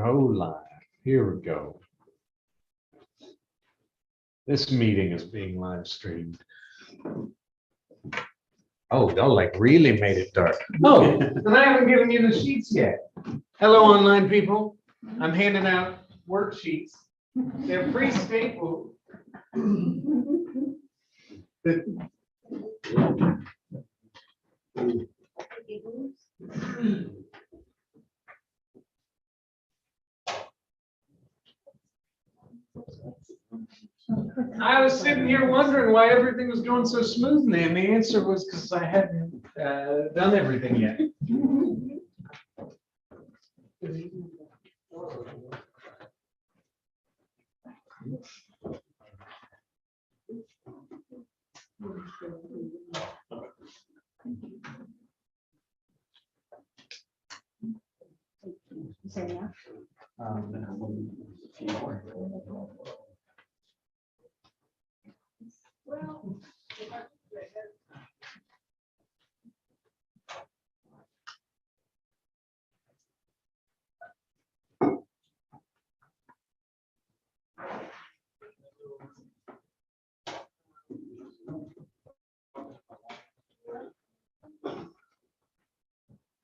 Go live. Here we go. This meeting is being live streamed. Oh, y'all like really made it dark. Oh, and I haven't given you the sheets yet. Hello, online people. I'm handing out worksheets. They're pre-stapled. I was sitting here wondering why everything was going so smoothly, and the answer was because I hadn't done everything yet.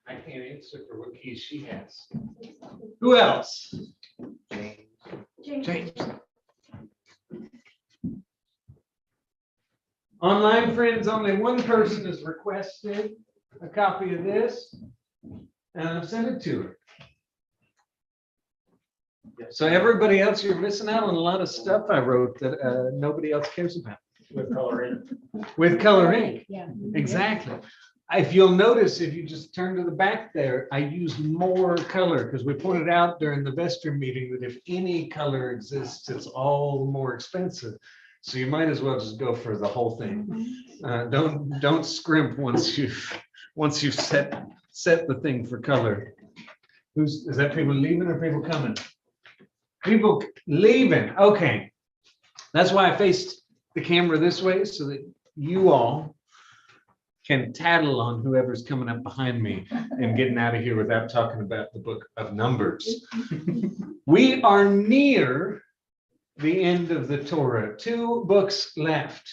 I can't answer for what keys she has. Who else? James. Online friends, only one person has requested a copy of this, and I've sent it to her. So everybody else, you're missing out on a lot of stuff I wrote that nobody else cares about. With color ink. With color ink. Yeah. Exactly. If you'll notice, if you just turn to the back there, I use more color because we pointed out during the vestry meeting that if any color exists, it's all more expensive. So you might as well just go for the whole thing. Don't scrimp once you've set the thing for color. Is that people leaving or people coming? People leaving. Okay. That's why I faced the camera this way so that you all can tattle on whoever's coming up behind me and getting out of here without talking about the book of Numbers. We are near the end of the Torah, 2 books left.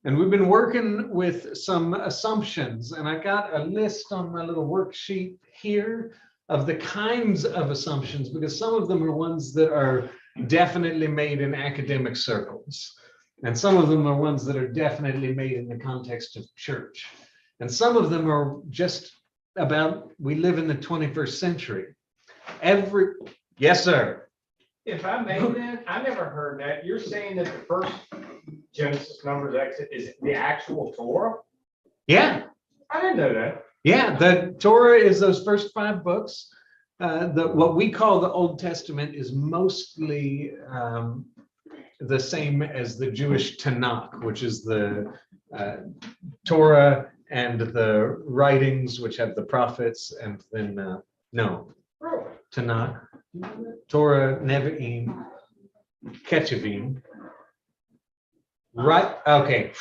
And we've been working with some assumptions, and I got a list on my little worksheet here of the kinds of assumptions, because some of them are ones that are definitely made in academic circles. And some of them are ones that are definitely made in the context of church. And some of them are just about, we live in the 21st century. Yes, sir. If I may, then, I never heard that. You're saying that the first Genesis, Numbers, Exodus is the actual Torah? Yeah. I didn't know that. Yeah, the Torah is those first 5 books. What we call the Old Testament is mostly the same as the Jewish Tanakh, which is the Torah and the writings, which have the prophets, and then Tanakh, Torah, Nevi'im, Ketuvim. Right? Okay.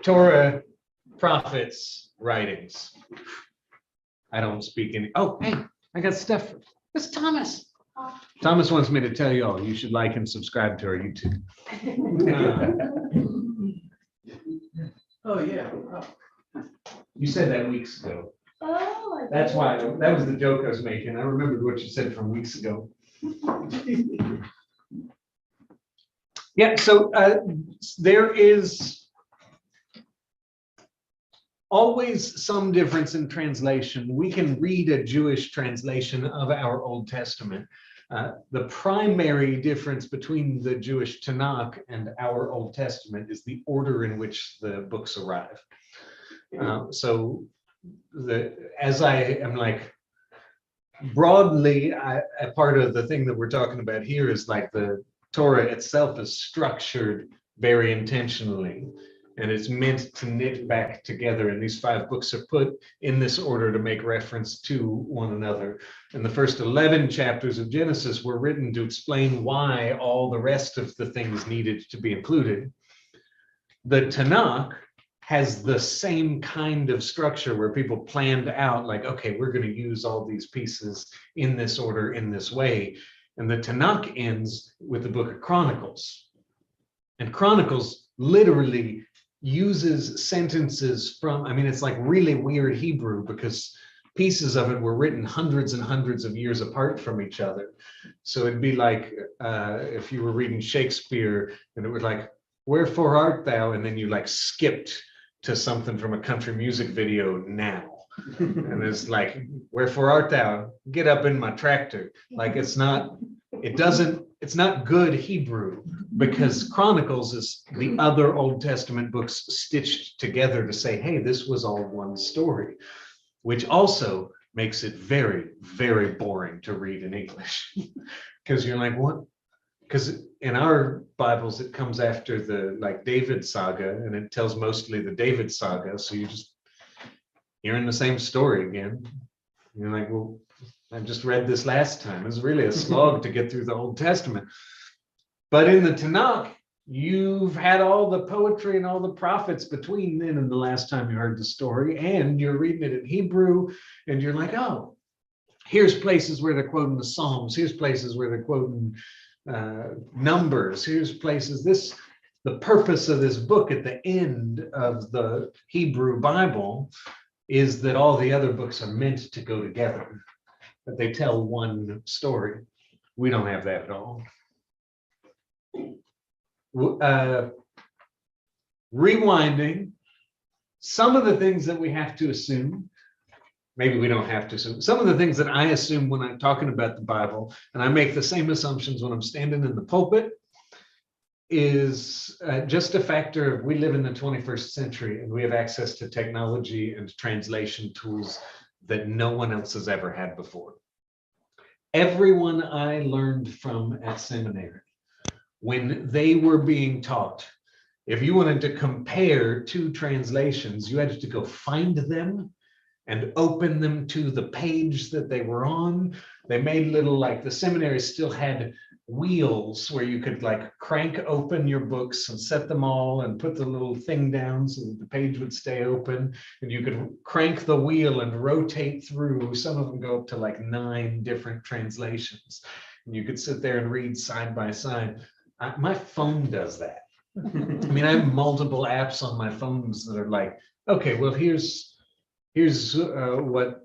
Torah, prophets, writings. I don't speak any. Oh, hey, I got stuff. It's Thomas. Thomas wants me to tell you all, you should like and subscribe to our YouTube. Oh, yeah. You said that weeks ago. Oh. That's why, that was the joke I was making. I remembered what you said from weeks ago. Yeah, so there is always some difference in translation. We can read a Jewish translation of our Old Testament. The primary difference between the Jewish Tanakh and our Old Testament is the order in which the books arrive. As I am like, broadly, a part of the thing that we're talking about here is like the Torah itself is structured very intentionally, and it's meant to knit back together. And these 5 books are put in this order to make reference to one another. And the first 11 chapters of Genesis were written to explain why all the rest of the things needed to be included. The Tanakh has the same kind of structure where people planned out like, okay, we're going to use all these pieces in this order, in this way. And the Tanakh ends with the book of Chronicles. And Chronicles literally uses sentences from, I mean, it's like really weird Hebrew because pieces of it were written hundreds and hundreds of years apart from each other. So it'd be like if you were reading Shakespeare and it was like, wherefore art thou? And then you like skipped to something from a country music video now. And it's like, wherefore art thou? Get up in my tractor. Like it's not good Hebrew because Chronicles is the other Old Testament books stitched together to say, hey, this was all one story, which also makes it very, very boring to read in English. Because you're like, what? Because in our Bibles, it comes after the like David saga, and it tells mostly the David saga. So you're just hearing the same story again. You're like, well, I just read this last time. It's really a slog to get through the Old Testament. But in the Tanakh, you've had all the poetry and all the prophets between then and the last time you heard the story, and you're reading it in Hebrew, and you're like, oh, here's places where they're quoting the Psalms. Here's places where they're quoting Numbers. Here's places. The purpose of this book at the end of the Hebrew Bible is that all the other books are meant to go together, that they tell one story. We don't have that at all. Rewinding, some of the things that we have to assume, maybe we don't have to assume, some of the things that I assume when I'm talking about the Bible, and I make the same assumptions when I'm standing in the pulpit, is just a factor of we live in the 21st century and we have access to technology and translation tools that no one else has ever had before. Everyone I learned from at seminary, when they were being taught, if you wanted to compare two translations, you had to go find them and open them to the page that they were on. They made little, like the seminary still had wheels where you could like crank open your books and set them all and put the little thing down so that the page would stay open, and you could crank the wheel and rotate through. Some of them go up to like 9 different translations, and you could sit there and read side by side. My phone does that. I mean, I have multiple apps on my phones that are like, okay, well, here's what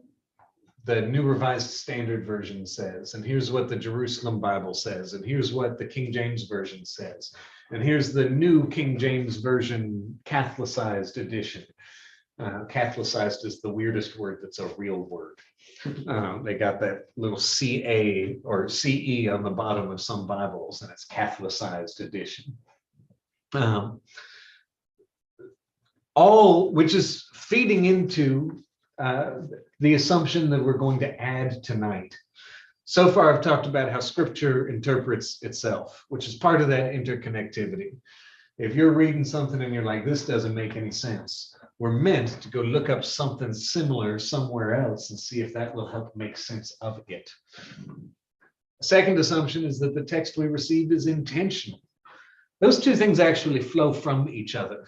the New Revised Standard Version says, and here's what the Jerusalem Bible says, and here's what the King James Version says, and here's the New King James Version Catholicized edition. Catholicized is the weirdest word that's a real word. They got that little CA or CE on the bottom of some Bibles, and it's Catholicized edition. All which is feeding into the assumption that we're going to add tonight. So far, I've talked about how Scripture interprets itself, which is part of that interconnectivity. If you're reading something and you're like, this doesn't make any sense, we're meant to go look up something similar somewhere else and see if that will help make sense of it. A second assumption is that the text we receive is intentional. Those two things actually flow from each other.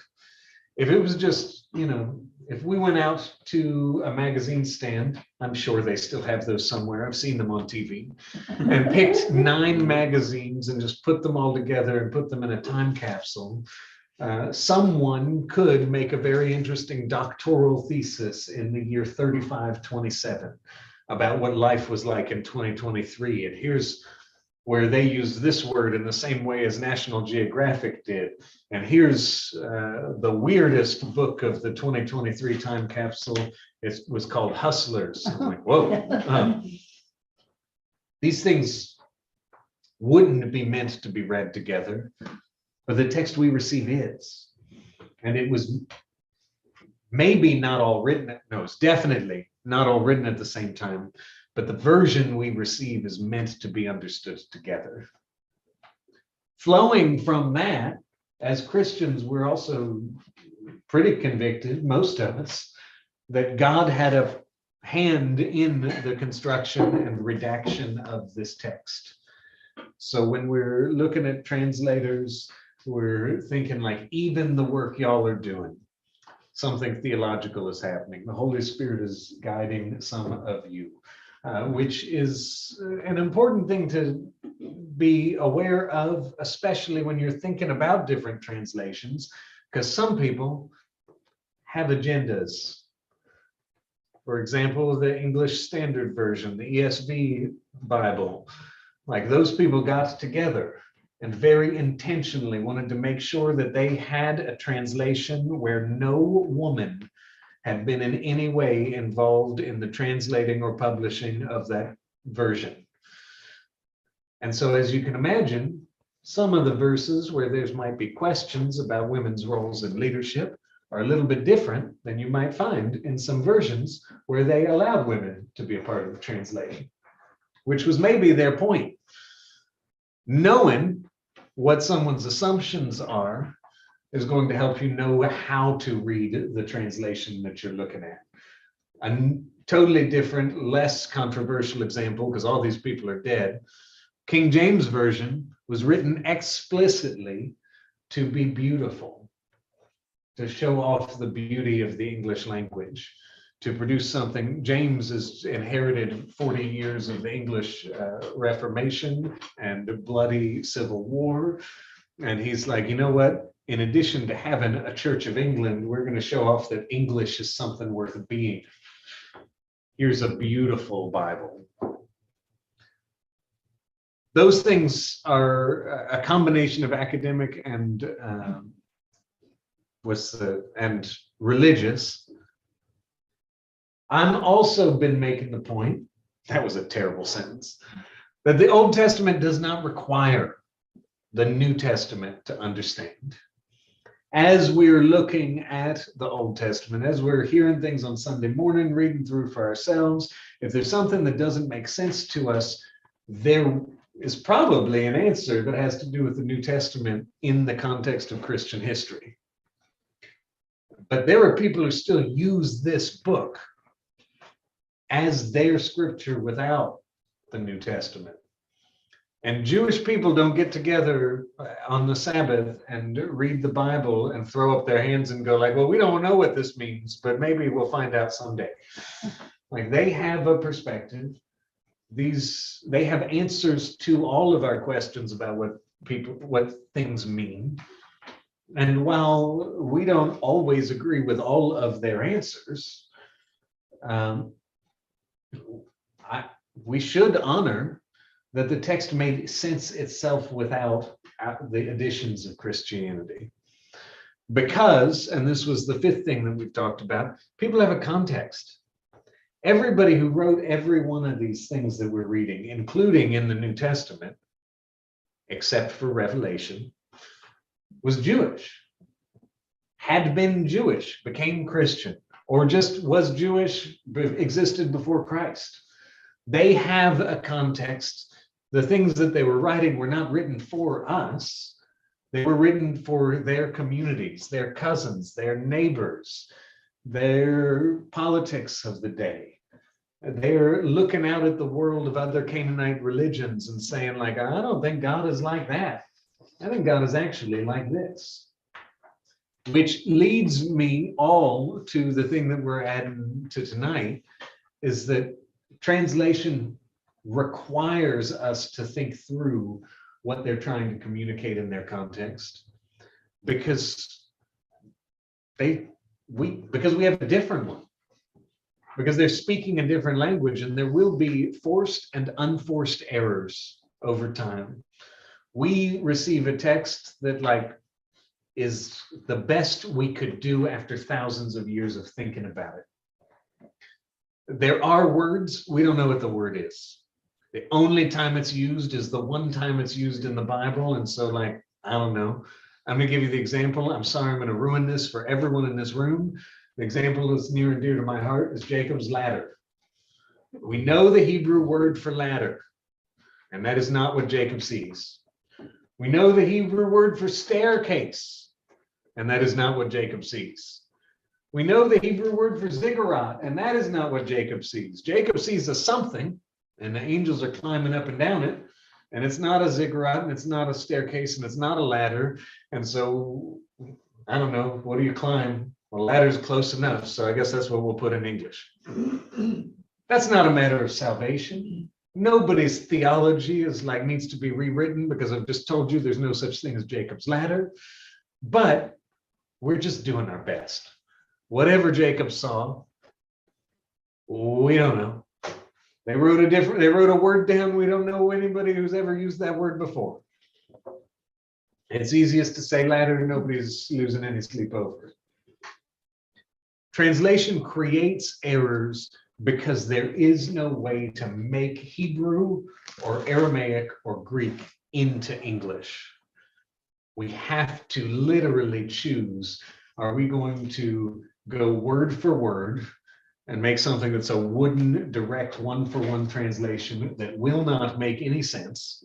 If it was just, if we went out to a magazine stand, I'm sure they still have those somewhere, I've seen them on TV, and picked 9 magazines and just put them all together and put them in a time capsule, someone could make a very interesting doctoral thesis in the year 3527 about what life was like in 2023. And here's where they used this word in the same way as National Geographic did. And here's the weirdest book of the 2023 time capsule. It was called Hustlers. I'm like, whoa. These things wouldn't be meant to be read together, but the text we receive is. And it was maybe not all written, no, it's definitely not all written at the same time, but the version we receive is meant to be understood together. Flowing from that, as Christians, we're also pretty convicted, most of us, that God had a hand in the construction and redaction of this text. So when we're looking at translators, we're thinking like, even the work y'all are doing, something theological is happening. The Holy Spirit is guiding some of you, which is an important thing to be aware of, especially when you're thinking about different translations, because some people have agendas. For example, the English Standard Version, the ESV Bible, like those people got together and very intentionally wanted to make sure that they had a translation where no woman had been in any way involved in the translating or publishing of that version. And so, as you can imagine, some of the verses where there might be questions about women's roles in leadership are a little bit different than you might find in some versions where they allowed women to be a part of the translation, which was maybe their point. Knowing what someone's assumptions are is going to help you know how to read the translation that you're looking at. A totally different, less controversial example, because all these people are dead. King James Version was written explicitly to be beautiful, to show off the beauty of the English language, to produce something. James has inherited 40 years of the English Reformation and a bloody civil war. And he's like, you know what? In addition to having a Church of England, we're going to show off that English is something worth being. Here's a beautiful Bible. Those things are a combination of academic and and religious. I've also been making the point, that was a terrible sentence, that the Old Testament does not require the New Testament to understand. As we're looking at the Old Testament, as we're hearing things on Sunday morning, reading through for ourselves, if there's something that doesn't make sense to us, there is probably an answer that has to do with the New Testament in the context of Christian history. But there are people who still use this book as their scripture without the New Testament. And Jewish people don't get together on the Sabbath and read the Bible and throw up their hands and go like, well, we don't know what this means, but maybe we'll find out someday. Like, they have a perspective. They have answers to all of our questions about what things mean. And while we don't always agree with all of their answers, we should honor that the text made sense itself without the additions of Christianity. Because, and this was the fifth thing that we've talked about, people have a context. Everybody who wrote every one of these things that we're reading, including in the New Testament, except for Revelation, was Jewish, had been Jewish, became Christian, or just was Jewish, existed before Christ. They have a context. The things that they were writing were not written for us. They were written for their communities, their cousins, their neighbors, their politics of the day. They're looking out at the world of other Canaanite religions and saying, like, I don't think God is like that. I think God is actually like this. Which leads me all to the thing that we're adding to tonight, is that translation requires us to think through what they're trying to communicate in their context, because we have a different one, because they're speaking a different language, and there will be forced and unforced errors over time. We receive a text that is the best we could do after thousands of years of thinking about it. There are words, we don't know what the word is. The only time it's used is the one time it's used in the Bible. And so, I don't know. I'm going to give you the example. I'm sorry, I'm going to ruin this for everyone in this room. The example that's near and dear to my heart is Jacob's ladder. We know the Hebrew word for ladder, and that is not what Jacob sees. We know the Hebrew word for staircase, and that is not what Jacob sees. We know the Hebrew word for ziggurat, and that is not what Jacob sees. Jacob sees a something, and the angels are climbing up and down it, and it's not a ziggurat, and it's not a staircase, and it's not a ladder. And so, I don't know, what do you climb? Well, ladder's close enough, so I guess that's what we'll put in English. That's not a matter of salvation. Nobody's theology is like needs to be rewritten because I've just told you there's no such thing as Jacob's ladder. But we're just doing our best. Whatever Jacob saw, we don't know. They wrote a word down. We don't know anybody who's ever used that word before. It's easiest to say ladder, nobody's losing any sleep over it. Translation creates errors because there is no way to make Hebrew or Aramaic or Greek into English. We have to literally choose, are we going to go word for word and make something that's a wooden, direct one-for-one translation that will not make any sense?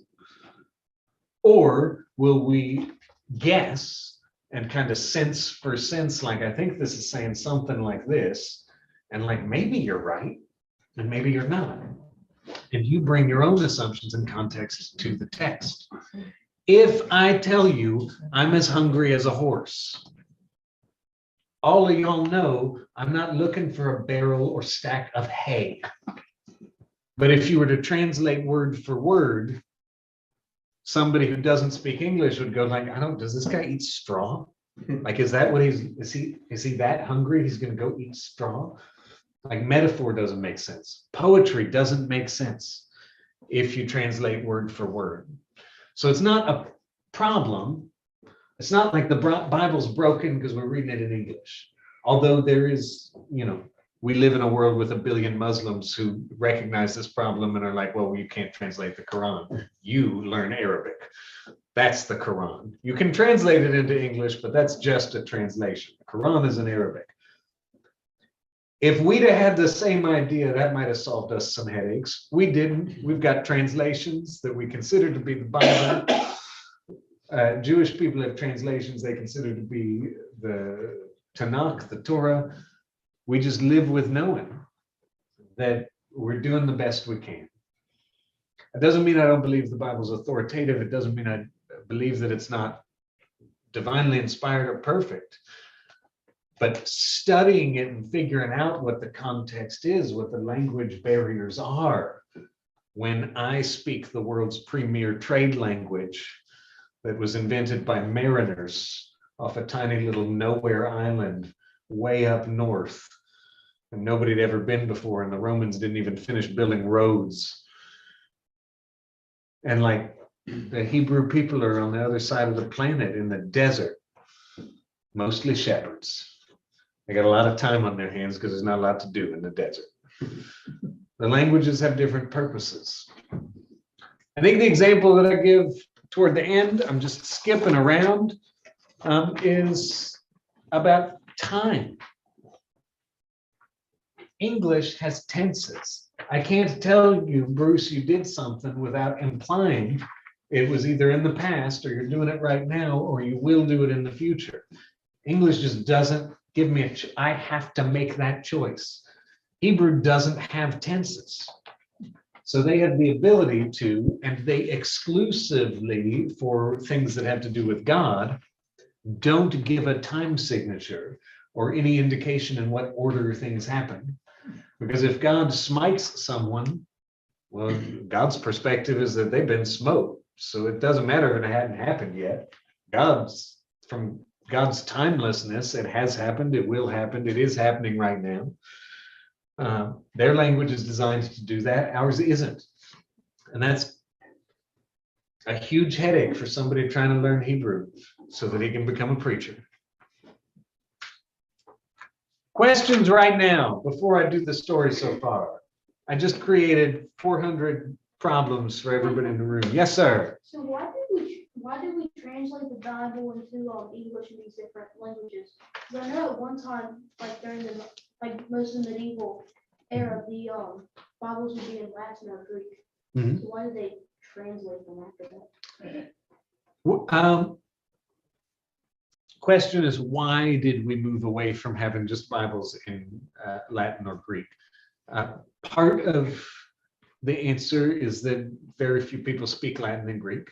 Or will we guess and kind of sense for sense, like, I think this is saying something like this, and like, maybe you're right, and maybe you're not. And you bring your own assumptions and context to the text. If I tell you I'm as hungry as a horse, all of y'all know I'm not looking for a barrel or stack of hay. But if you were to translate word for word, somebody who doesn't speak English would go like, does this guy eat straw? Like, is that what is he that hungry? He's going to go eat straw? Like, metaphor doesn't make sense. Poetry doesn't make sense if you translate word for word. So it's not a problem. It's not like the Bible's broken because we're reading it in English. Although there is, we live in a world with 1 billion Muslims who recognize this problem and are like, well, you can't translate the Quran. You learn Arabic. That's the Quran. You can translate it into English, but that's just a translation. The Quran is in Arabic. If we'd have had the same idea, that might have solved us some headaches. We didn't. We've got translations that we consider to be the Bible. Jewish people have translations they consider to be the Tanakh, the Torah. We just live with knowing that we're doing the best we can. It doesn't mean I don't believe the Bible's authoritative. It doesn't mean I believe that it's not divinely inspired or perfect. But studying it and figuring out what the context is, what the language barriers are. When I speak the world's premier trade language that was invented by mariners off a tiny little nowhere island way up north, and nobody had ever been before, and the Romans didn't even finish building roads. And like, the Hebrew people are on the other side of the planet in the desert, mostly shepherds. They got a lot of time on their hands because there's not a lot to do in the desert. The languages have different purposes. I think the example that I give toward the end, I'm just skipping around, is about time. English has tenses. I can't tell you, Bruce, you did something without implying it was either in the past or you're doing it right now or you will do it in the future. English just doesn't give me I have to make that choice. Hebrew doesn't have tenses. So they have the ability to, and they exclusively, for things that have to do with God, don't give a time signature or any indication in what order things happen. Because if God smites someone, well, God's perspective is that they've been smote. So it doesn't matter if it hadn't happened yet. From God's timelessness, it has happened, it will happen, it is happening right now. Their language is designed to do that, ours isn't. And that's a huge headache for somebody trying to learn Hebrew so that he can become a preacher. Questions right now, before I do the story so far. I just created 400 problems for everybody in the room. Yes, sir. So why did we translate the Bible into English in these different languages? Because I know at one time, like during the most of the medieval era, the Bibles would be in Latin or Greek. Mm-hmm. So why did they translate them after that? Question is, why did we move away from having just Bibles in Latin or Greek? Part of the answer is that very few people speak Latin and Greek.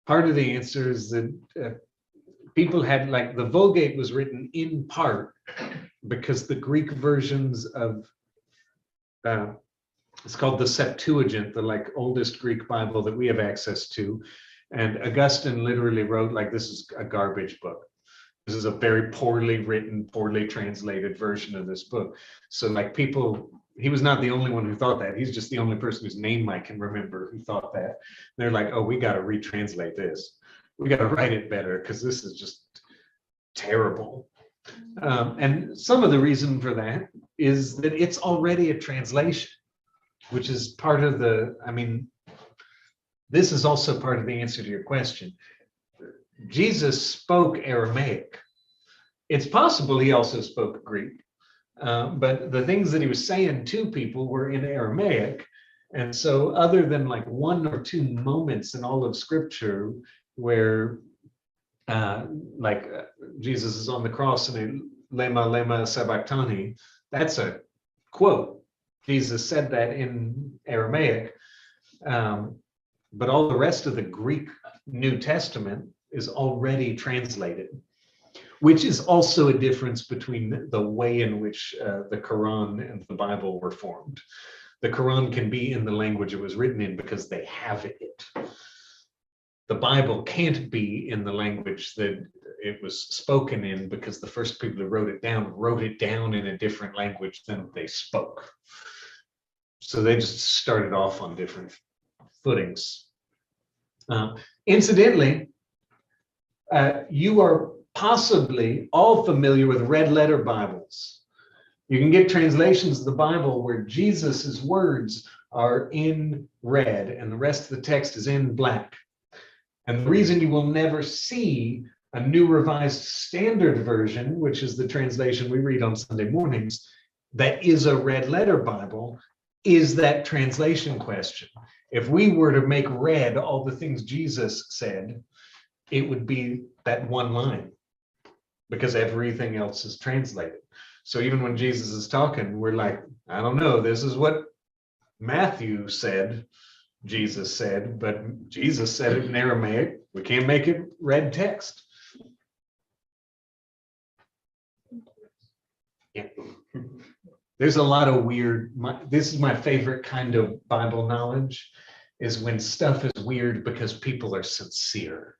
Part of the answer is that people had like the Vulgate was written in part because the Greek versions of it's called the Septuagint, the like oldest Greek Bible that we have access to. And Augustine literally wrote like, this is a garbage book. This is a very poorly written, poorly translated version of this book. So like people, he was not the only one who thought that. He's just the only person whose name I can remember who thought that. They're like, oh, we got to retranslate this. We got to write it better because this is just terrible. And some of the reason for that is that it's already a translation, which is part of the, I mean, this is also part of the answer to your question. Jesus spoke Aramaic. It's possible he also spoke Greek, but the things that he was saying to people were in Aramaic. And so other than like one or two moments in all of scripture where Jesus is on the cross and he, lema, lema sabachthani, that's a quote. Jesus said that in Aramaic, but all the rest of the Greek New Testament is already translated, which is also a difference between the way in which the Quran and the Bible were formed. The Quran can be in the language it was written in because they have it. The Bible can't be in the language that it was spoken in because the first people who wrote it down in a different language than they spoke. So they just started off on different footings. Incidentally, you are possibly all familiar with red letter Bibles. You can get translations of the Bible where Jesus's words are in red and the rest of the text is in black. And the reason you will never see a New Revised Standard Version, which is the translation we read on Sunday mornings, that is a red letter Bible, is that translation question. If we were to make red all the things Jesus said, it would be that one line because everything else is translated. So even when Jesus is talking, we're like, I don't know, this is what Matthew said, Jesus said, but Jesus said it in Aramaic. We can't make it red text. Yeah. There's a lot of weird, this is my favorite kind of Bible knowledge, is when stuff is weird because people are sincere.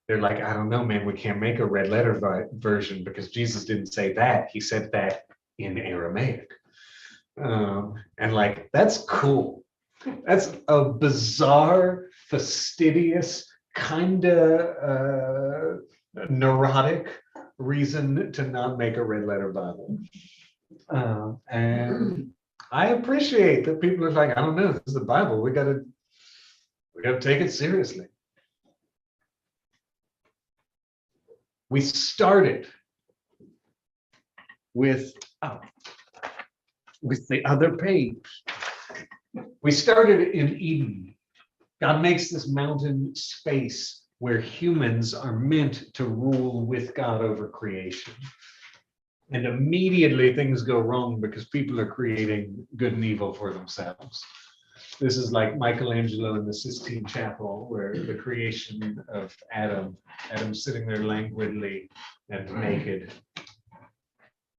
They're like, I don't know, man, we can't make a red letter version because Jesus didn't say that. He said that in Aramaic. And like, that's cool. That's a bizarre, fastidious, kind of neurotic reason to not make a red letter Bible. And I appreciate that people are like, I don't know, this is the Bible. We gotta take it seriously. We started with the other page. We started in Eden. God makes this mountain space where humans are meant to rule with God over creation. And immediately things go wrong because people are creating good and evil for themselves. This is like Michelangelo in the Sistine Chapel, where the creation of Adam sitting there languidly and naked,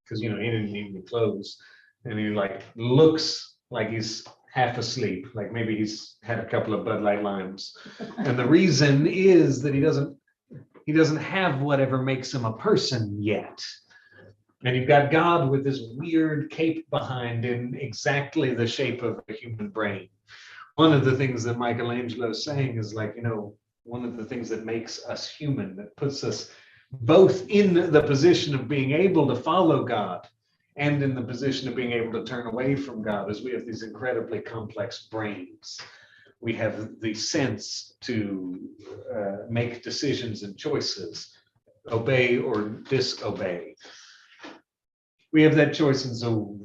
because he didn't need any clothes, and he like looks like he's half asleep, like maybe he's had a couple of Bud Light Limes, and the reason is that he doesn't have whatever makes him a person yet. And you've got God with this weird cape behind in exactly the shape of a human brain. One of the things that Michelangelo is saying is like, one of the things that makes us human, that puts us both in the position of being able to follow God and in the position of being able to turn away from God, is we have these incredibly complex brains. We have the sense to make decisions and choices, obey or disobey. We have that choice, and so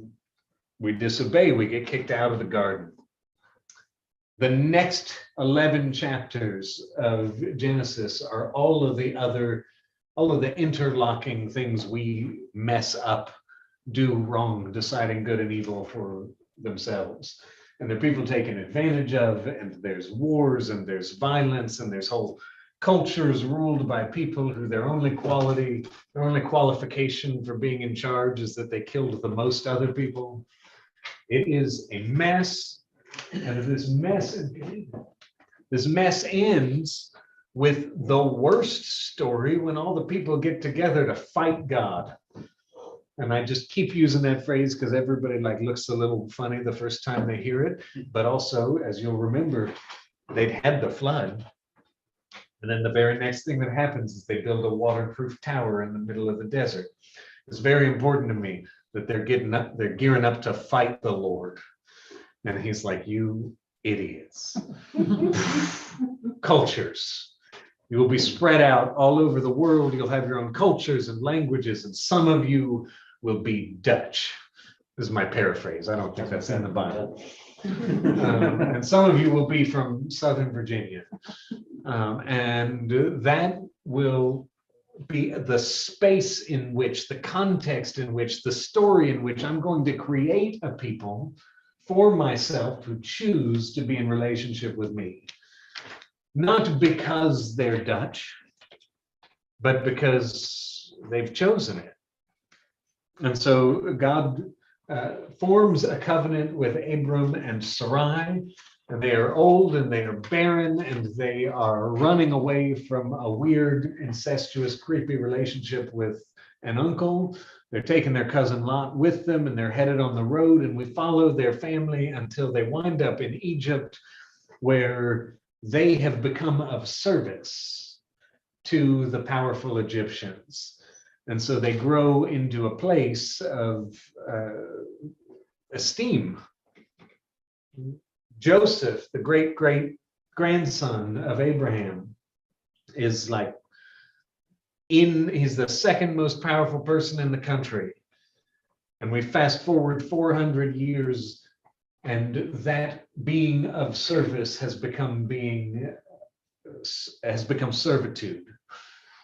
we disobey, we get kicked out of the garden. The next 11 chapters of Genesis are all of the interlocking things we mess up, do wrong, deciding good and evil for themselves. And there are people taken advantage of, and there's wars, and there's violence, and there's whole cultures ruled by people who their only qualification for being in charge is that they killed the most other people. It is a mess, and this mess ends with the worst story when all the people get together to fight God. And I just keep using that phrase because everybody like looks a little funny the first time they hear it. But also, as you'll remember, they'd had the flood. And then the very next thing that happens is they build a waterproof tower in the middle of the desert. It's very important to me that they're gearing up to fight the Lord. And he's like, you idiots. Cultures. You will be spread out all over the world. You'll have your own cultures and languages, and some of you will be Dutch. This is my paraphrase. I don't think that's in the Bible. And some of you will be from Southern Virginia. And that will be the space in which, the context in which, the story in which I'm going to create a people for myself who choose to be in relationship with me. Not because they're Dutch, but because they've chosen it. And so God forms a covenant with Abram and Sarai, and they are old and they are barren and they are running away from a weird, incestuous, creepy relationship with an uncle. They're taking their cousin Lot with them and they're headed on the road, and we follow their family until they wind up in Egypt, where they have become of service to the powerful Egyptians. And so they grow into a place of esteem. Joseph, the great-great-grandson of Abraham, is like, he's the second most powerful person in the country. And we fast forward 400 years, and that being of service has become servitude,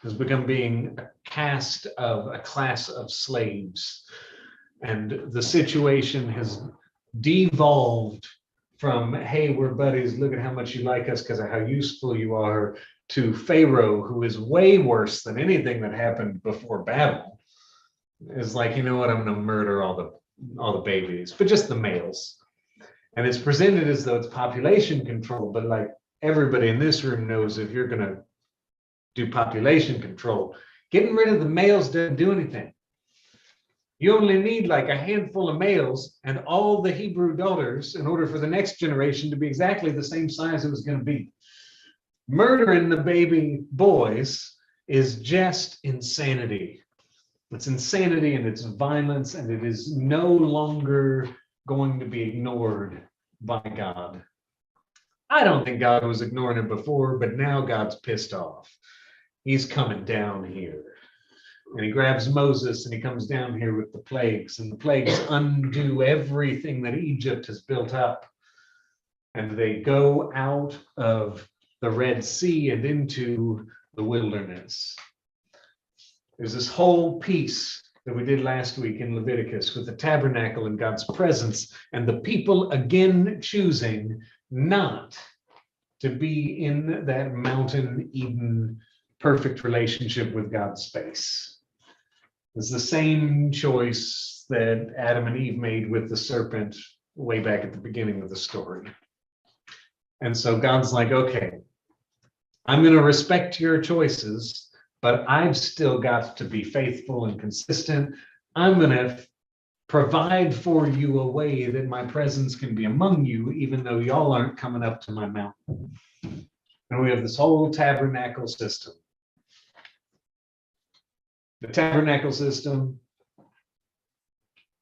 has become being a class of slaves. And the situation has devolved from, hey, we're buddies, look at how much you like us because of how useful you are, to Pharaoh, who is way worse than anything that happened before Babel. Is like, you know what, I'm gonna murder all the babies, but just the males. And it's presented as though it's population control, but like everybody in this room knows, if you're gonna do population control, getting rid of the males doesn't do anything. You only need like a handful of males and all the Hebrew daughters in order for the next generation to be exactly the same size it was going to be. Murdering the baby boys is just insanity. It's insanity and it's violence, and it is no longer going to be ignored by God. I don't think God was ignoring it before, but now God's pissed off. He's coming down here. And he grabs Moses and he comes down here with the plagues, and the plagues undo everything that Egypt has built up. And they go out of the Red Sea and into the wilderness. There's this whole piece that we did last week in Leviticus with the tabernacle and God's presence, and the people again choosing not to be in that mountain Eden perfect relationship with God's space. It's the same choice that Adam and Eve made with the serpent way back at the beginning of the story. And so God's like, okay, I'm going to respect your choices, but I've still got to be faithful and consistent. I'm going to provide for you a way that my presence can be among you, even though y'all aren't coming up to my mountain. And we have this whole tabernacle system. The tabernacle system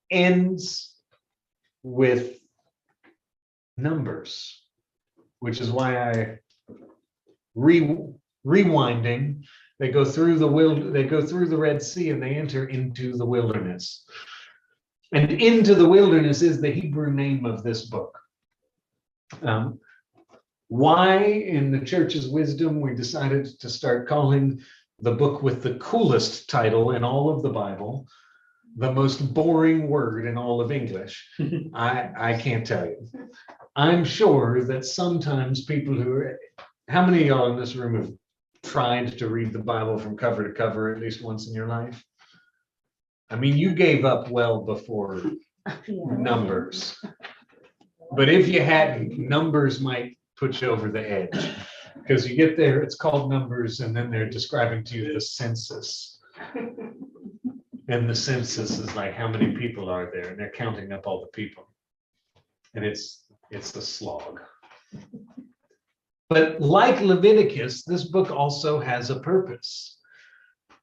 ends with numbers, which is why I rewinding. They go through the Red Sea and they enter into the wilderness. And into the wilderness is the Hebrew name of this book. Why in the church's wisdom we decided to start calling the book with the coolest title in all of the Bible the most boring word in all of English, I can't tell you. I'm sure that sometimes people how many of y'all in this room have tried to read the Bible from cover to cover at least once in your life? I mean, you gave up well before Numbers. But if you hadn't, Numbers might put you over the edge. Because you get there, it's called Numbers, and then they're describing to you the census. And the census is like, how many people are there? And they're counting up all the people. And it's a slog. But like Leviticus, this book also has a purpose.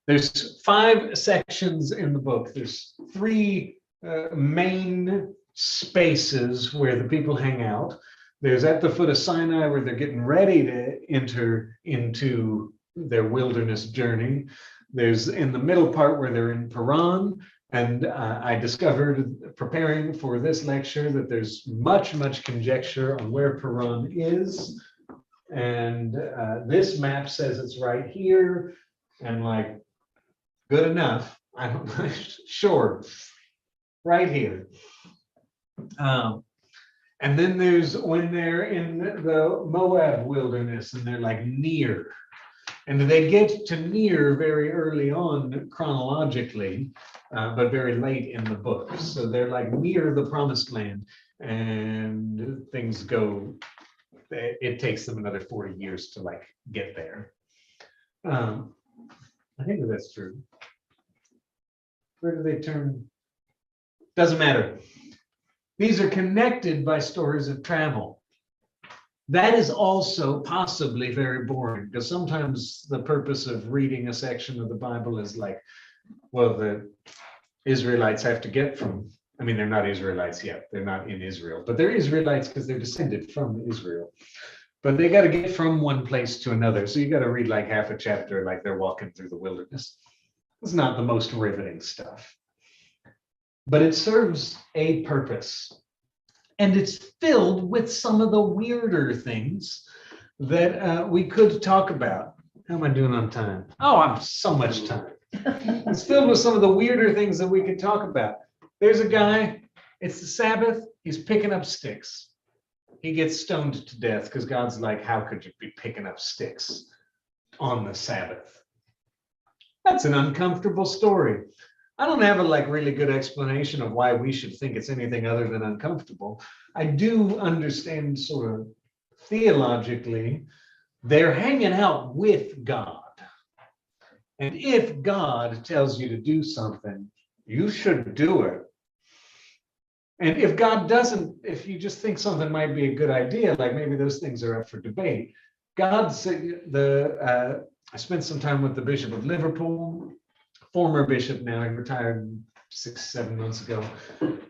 There's 5 sections in the book. There's 3 main spaces where the people hang out. There's at the foot of Sinai where they're getting ready to enter into their wilderness journey. There's in the middle part where they're in Paran. And I discovered, preparing for this lecture, that there's much conjecture on where Paran is. And this map says it's right here. And like, good enough. I don't know, sure, right here. And then there's when they're in the Moab wilderness and they're like near. And they get to near very early on chronologically, but very late in the book. So they're like near the promised land, and things go, it takes them another 40 years to like get there. I think that's true. Where do they turn? Doesn't matter. These are connected by stories of travel. That is also possibly very boring, because sometimes the purpose of reading a section of the Bible is like, well, the Israelites have to get from, I mean, they're not Israelites yet. They're not in Israel, but they're Israelites because they're descended from Israel. But they got to get from one place to another. So you got to read like half a chapter, like they're walking through the wilderness. It's not the most riveting stuff, but it serves a purpose. And it's filled with some of the weirder things that we could talk about. How am I doing on time? Oh, I'm so much time. It's filled with some of the weirder things that we could talk about. There's a guy, it's the Sabbath, he's picking up sticks. He gets stoned to death because God's like, how could you be picking up sticks on the Sabbath? That's an uncomfortable story. I don't have a like really good explanation of why we should think it's anything other than uncomfortable. I do understand sort of theologically, they're hanging out with God. And if God tells you to do something, you should do it. And if God doesn't, if you just think something might be a good idea, like maybe those things are up for debate. God said, I spent some time with the Bishop of Liverpool, former bishop now, he retired 6-7 months ago.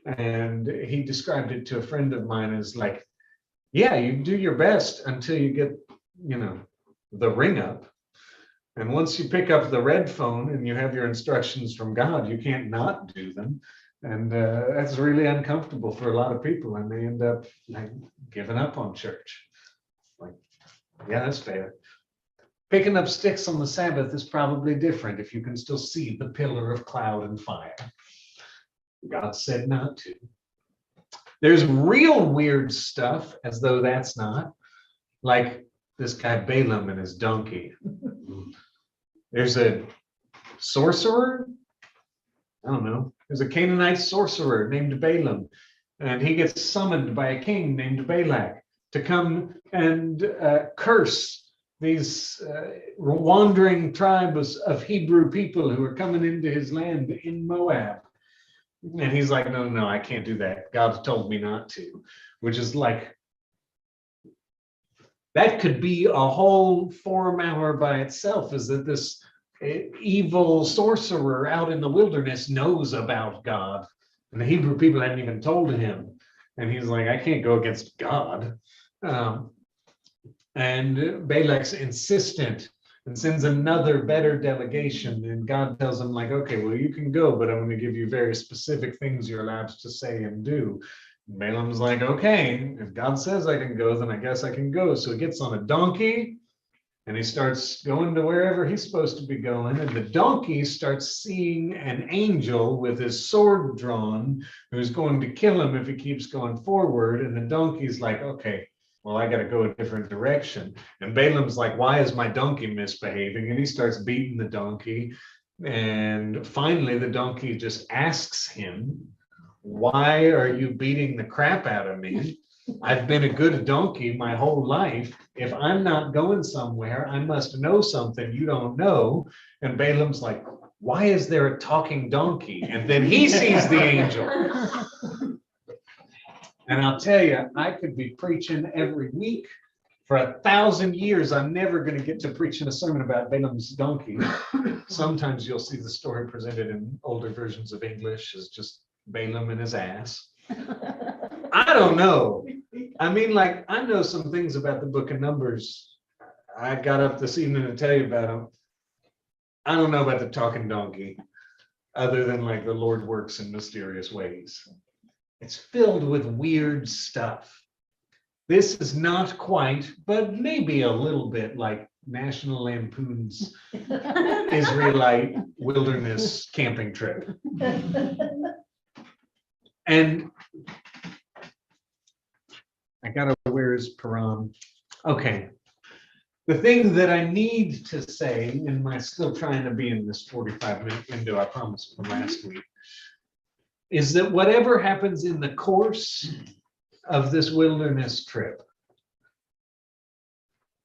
And he described it to a friend of mine as like, yeah, you do your best until you get, you know, the ring up. And once you pick up the red phone and you have your instructions from God, you can't not do them. And that's really uncomfortable for a lot of people. And they end up like giving up on church. Like, yeah, that's fair. Picking up sticks on the Sabbath is probably different if you can still see the pillar of cloud and fire. God said not to. There's real weird stuff, as though that's not, like this guy Balaam and his donkey. There's a sorcerer. I don't know. There's a Canaanite sorcerer named Balaam, and he gets summoned by a king named Balak to come and curse these wandering tribes of Hebrew people who are coming into his land in Moab. And he's like, no, I can't do that. God told me not to, which is like, that could be a whole 4-hour by itself, is that this evil sorcerer out in the wilderness knows about God. And the Hebrew people hadn't even told him. And he's like, I can't go against God. And Balak's insistent and sends another better delegation. And God tells him like, okay, well, you can go, but I'm going to give you very specific things you're allowed to say and do. And Balaam's like, okay, if God says I can go, then I guess I can go. So he gets on a donkey and he starts going to wherever he's supposed to be going. And the donkey starts seeing an angel with his sword drawn who's going to kill him if he keeps going forward. And the donkey's like, okay, well, I got to go a different direction. And Balaam's like, why is my donkey misbehaving? And he starts beating the donkey. And finally, the donkey just asks him, why are you beating the crap out of me? I've been a good donkey my whole life. If I'm not going somewhere, I must know something you don't know. And Balaam's like, why is there a talking donkey? And then he sees the angel. And I'll tell you, I could be preaching every week for 1,000 years. I'm never going to get to preaching a sermon about Balaam's donkey. Sometimes you'll see the story presented in older versions of English as just Balaam and his ass. I don't know. I mean, like, I know some things about the book of Numbers. I got up this evening to tell you about them. I don't know about the talking donkey, other than like the Lord works in mysterious ways. It's filled with weird stuff. This is not quite, but maybe a little bit like National Lampoon's Israelite wilderness camping trip. And I gotta, where is Paran? Okay. The thing that I need to say, and I'm still trying to be in this 45-minute window, I promised from last week, is that whatever happens in the course of this wilderness trip,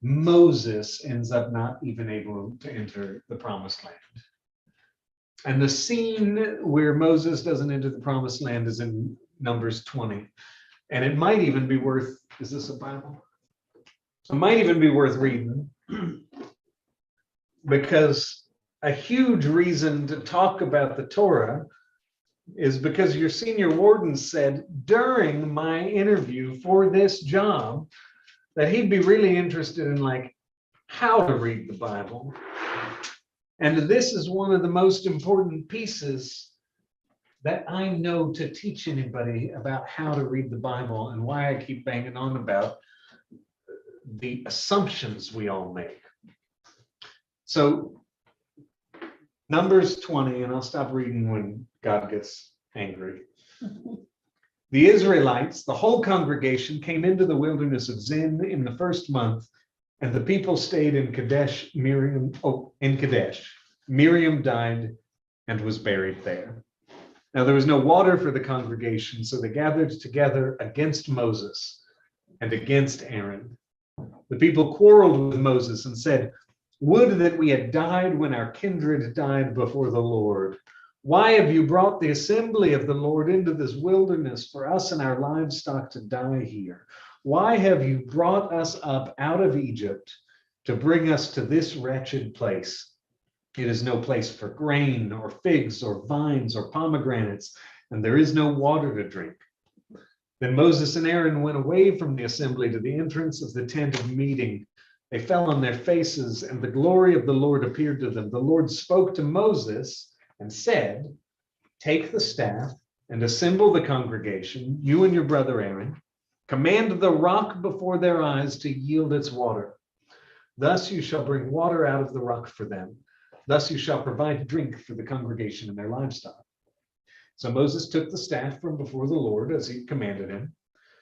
Moses ends up not even able to enter the promised land. And the scene where Moses doesn't enter the promised land is in Numbers 20. And it might even be worth, is this a Bible? It might even be worth reading, because a huge reason to talk about the Torah is because your senior warden said during my interview for this job that he'd be really interested in like how to read the Bible. And this is one of the most important pieces that I know to teach anybody about how to read the Bible, and why I keep banging on about the assumptions we all make. So Numbers 20, and I'll stop reading when God gets angry. The Israelites, the whole congregation, came into the wilderness of Zin in the first month, and the people stayed in Kadesh. Miriam died and was buried there. Now there was no water for the congregation, so they gathered together against Moses and against Aaron. The people quarreled with Moses and said, "Would that we had died when our kindred died before the Lord. Why have you brought the assembly of the Lord into this wilderness for us and our livestock to die here? Why have you brought us up out of Egypt to bring us to this wretched place? It is no place for grain or figs or vines or pomegranates, and there is no water to drink." Then Moses and Aaron went away from the assembly to the entrance of the tent of meeting. They fell on their faces, and the glory of the Lord appeared to them. The Lord spoke to Moses and said, "Take the staff and assemble the congregation, you and your brother Aaron. Command the rock before their eyes to yield its water. Thus you shall bring water out of the rock for them. Thus you shall provide drink for the congregation and their livestock." So Moses took the staff from before the Lord as he commanded him.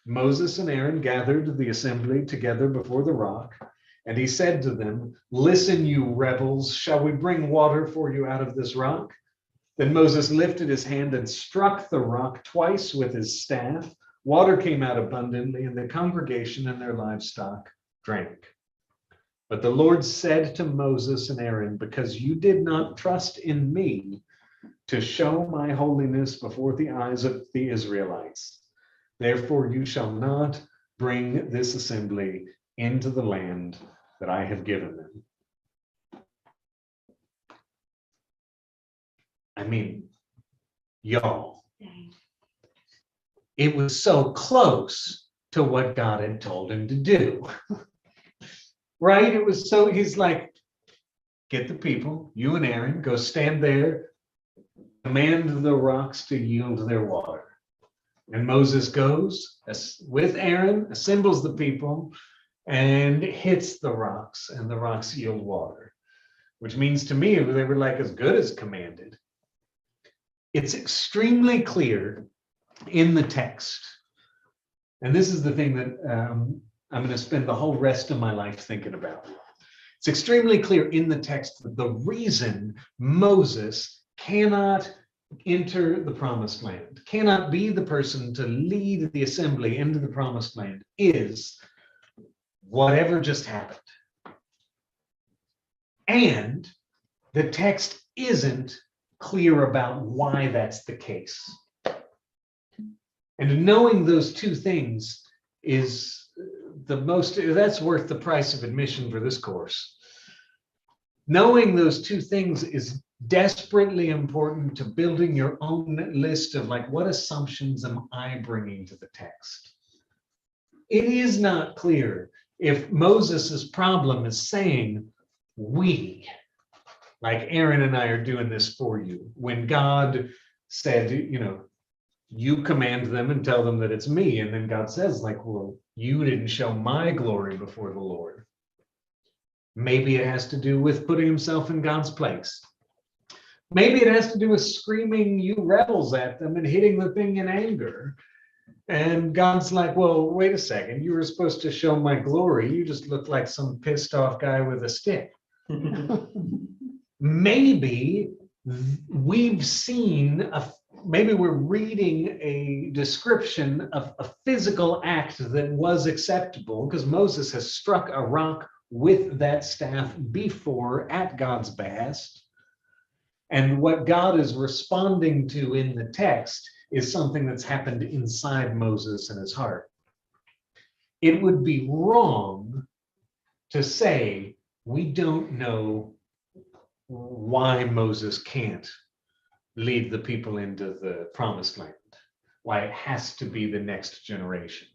Moses and Aaron gathered the assembly together before the rock, and he said to them, "Listen, you rebels, shall we bring water for you out of this rock?" Then Moses lifted his hand and struck the rock twice with his staff. Water came out abundantly, and the congregation and their livestock drank. But the Lord said to Moses and Aaron, "Because you did not trust in me to show my holiness before the eyes of the Israelites, therefore you shall not bring this assembly into the land that I have given them." I mean, y'all, it was so close to what God had told him to do. Right? It was so, he's like, get the people, you and Aaron, go stand there, command the rocks to yield their water. And Moses goes with Aaron, assembles the people, and hits the rocks, and the rocks yield water, which means to me they were like as good as commanded. It's extremely clear in the text. And this is the thing that I'm going to spend the whole rest of my life thinking about. It's extremely clear in the text that the reason Moses cannot enter the promised land, cannot be the person to lead the assembly into the promised land, is whatever just happened. And the text isn't clear about why that's the case. And knowing those two things is that's worth the price of admission for this course. Knowing those two things is desperately important to building your own list of like, what assumptions am I bringing to the text? It is not clear if Moses's problem is saying, we, like Aaron and I are doing this for you, when God said, you command them and tell them that it's me. And then God says, like, well, you didn't show my glory before the Lord. Maybe it has to do with putting himself in God's place. Maybe it has to do with screaming you rebels at them and hitting the thing in anger. And God's like, well, wait a second. You were supposed to show my glory. You just look like some pissed off guy with a stick. Maybe we've seen maybe we're reading a description of a physical act that was acceptable because Moses has struck a rock with that staff before at God's behest. And what God is responding to in the text is something that's happened inside Moses and his heart. It would be wrong to say we don't know why Moses can't lead the people into the promised land, why it has to be the next generation.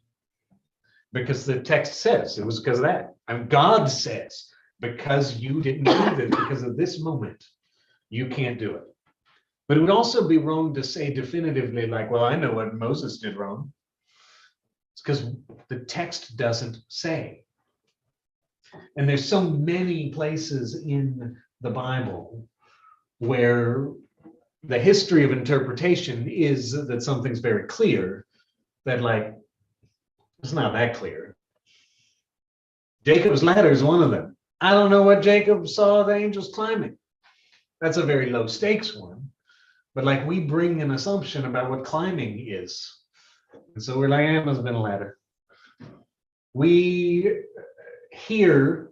Because the text says it was because of that. And God says, because you didn't do this, because of this moment, you can't do it. But it would also be wrong to say definitively, like, well, I know what Moses did wrong. It's because the text doesn't say. And there's so many places in the Bible where the history of interpretation is that something's very clear, that like, it's not that clear. Jacob's ladder is one of them. I don't know what Jacob saw the angels climbing. That's a very low stakes one. But like we bring an assumption about what climbing is. And so we're like, it must have been a ladder. We hear,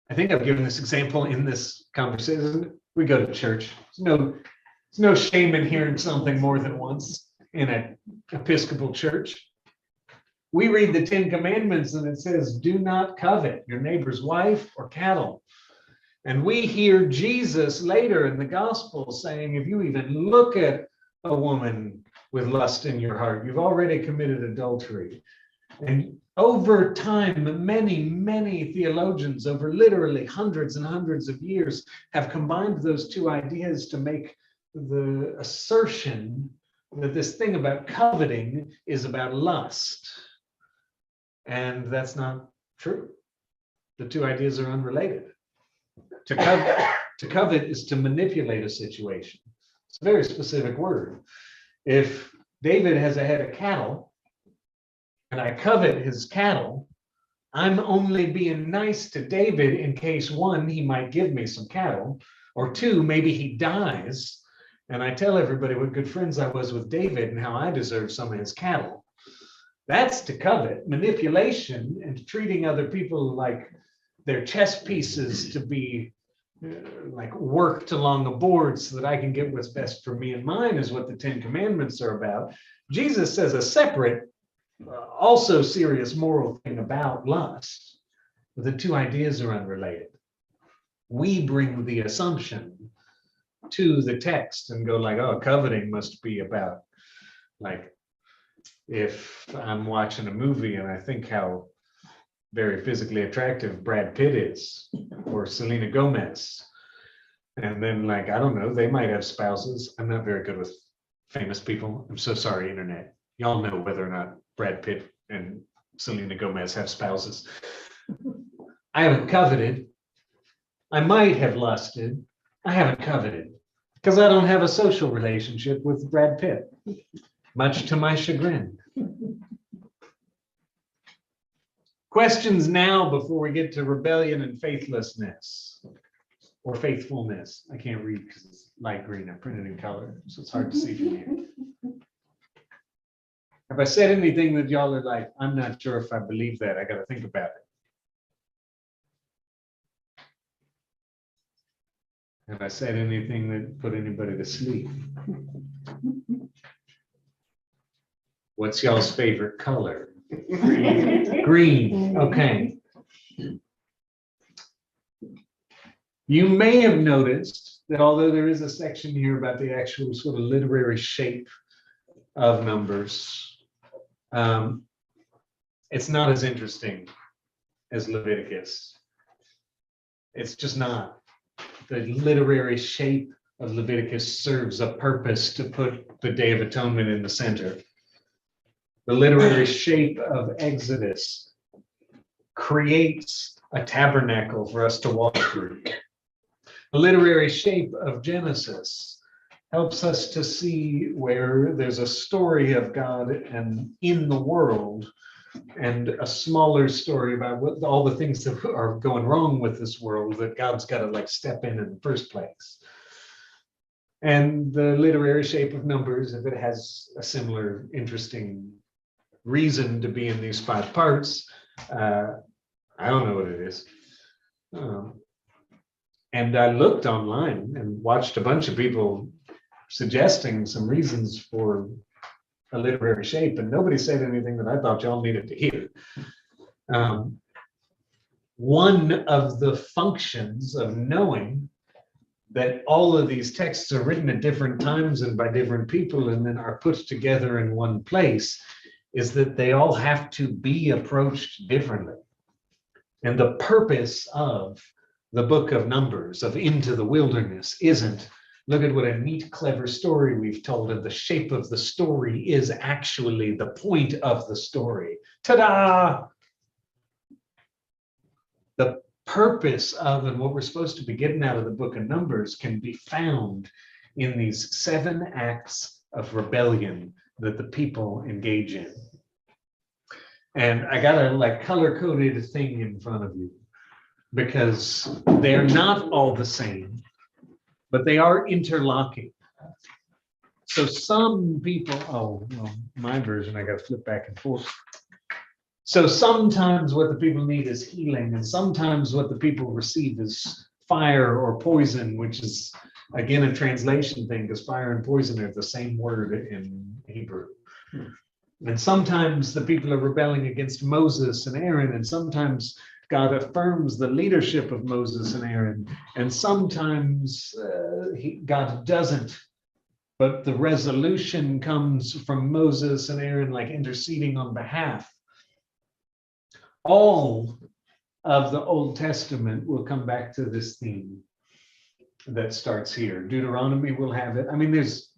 I think I've given this example in this conversation. We go to church. There's no shame in hearing something more than once in an Episcopal church. We read the 10 Commandments and it says, do not covet your neighbor's wife or cattle. And we hear Jesus later in the gospel saying, if you even look at a woman with lust in your heart, you've already committed adultery. And over time, many, many theologians over literally hundreds and hundreds of years have combined those two ideas to make the assertion that this thing about coveting is about lust. And that's not true. The two ideas are unrelated. To covet is to manipulate a situation. It's a very specific word. If David has a head of cattle and I covet his cattle, I'm only being nice to David in case one, he might give me some cattle, or two, maybe he dies. And I tell everybody what good friends I was with David and how I deserve some of his cattle. That's to covet. Manipulation and treating other people like they're chess pieces to be like worked along a board so that I can get what's best for me and mine is what the 10 Commandments are about. Jesus says a separate, also serious moral thing about lust. But the two ideas are unrelated. We bring the assumption to the text and go like, oh, coveting must be about like, if I'm watching a movie and I think how very physically attractive Brad Pitt is, or Selena Gomez. And then like, I don't know, they might have spouses. I'm not very good with famous people. I'm so sorry, internet. Y'all know whether or not Brad Pitt and Selena Gomez have spouses. I haven't coveted. I might have lusted. I haven't coveted because I don't have a social relationship with Brad Pitt, much to my chagrin. Questions now before we get to rebellion and faithlessness or faithfulness. I can't read because it's light green. I printed in color, so it's hard to see from here. Have I said anything that y'all are like, I'm not sure if I believe that. I got to think about it. Have I said anything that put anybody to sleep? What's y'all's favorite color? Green. Okay. You may have noticed that although there is a section here about the actual sort of literary shape of numbers, it's not as interesting as Leviticus. It's just not. The literary shape of Leviticus serves a purpose to put the Day of Atonement in the center. The literary shape of Exodus creates a tabernacle for us to walk through. The literary shape of Genesis helps us to see where there's a story of God and in the world, and a smaller story about what all the things that are going wrong with this world that God's got to like step in the first place. And the literary shape of Numbers, if it has a similar interesting reason to be in these 5 parts, I don't know what it is. And I looked online and watched a bunch of people suggesting some reasons for a literary shape, and nobody said anything that I thought y'all needed to hear. One of the functions of knowing that all of these texts are written at different times and by different people and then are put together in one place is that they all have to be approached differently. And the purpose of the book of Numbers, of Into the Wilderness, isn't, look at what a neat, clever story we've told, and the shape of the story is actually the point of the story. Ta-da! The purpose of and what we're supposed to be getting out of the book of Numbers can be found in these 7 acts of rebellion that the people engage in. And I got a like color-coded thing in front of you because they're not all the same, but they are interlocking. So some people, oh, well, my version, I got to flip back and forth. So sometimes what the people need is healing, and sometimes what the people receive is fire or poison, which is, again, a translation thing, because fire and poison are the same word in Hebrew. And sometimes the people are rebelling against Moses and Aaron, and sometimes God affirms the leadership of Moses and Aaron, and sometimes God doesn't. But the resolution comes from Moses and Aaron, like interceding on behalf. All of the Old Testament will come back to this theme that starts here. Deuteronomy will have it. I mean, there's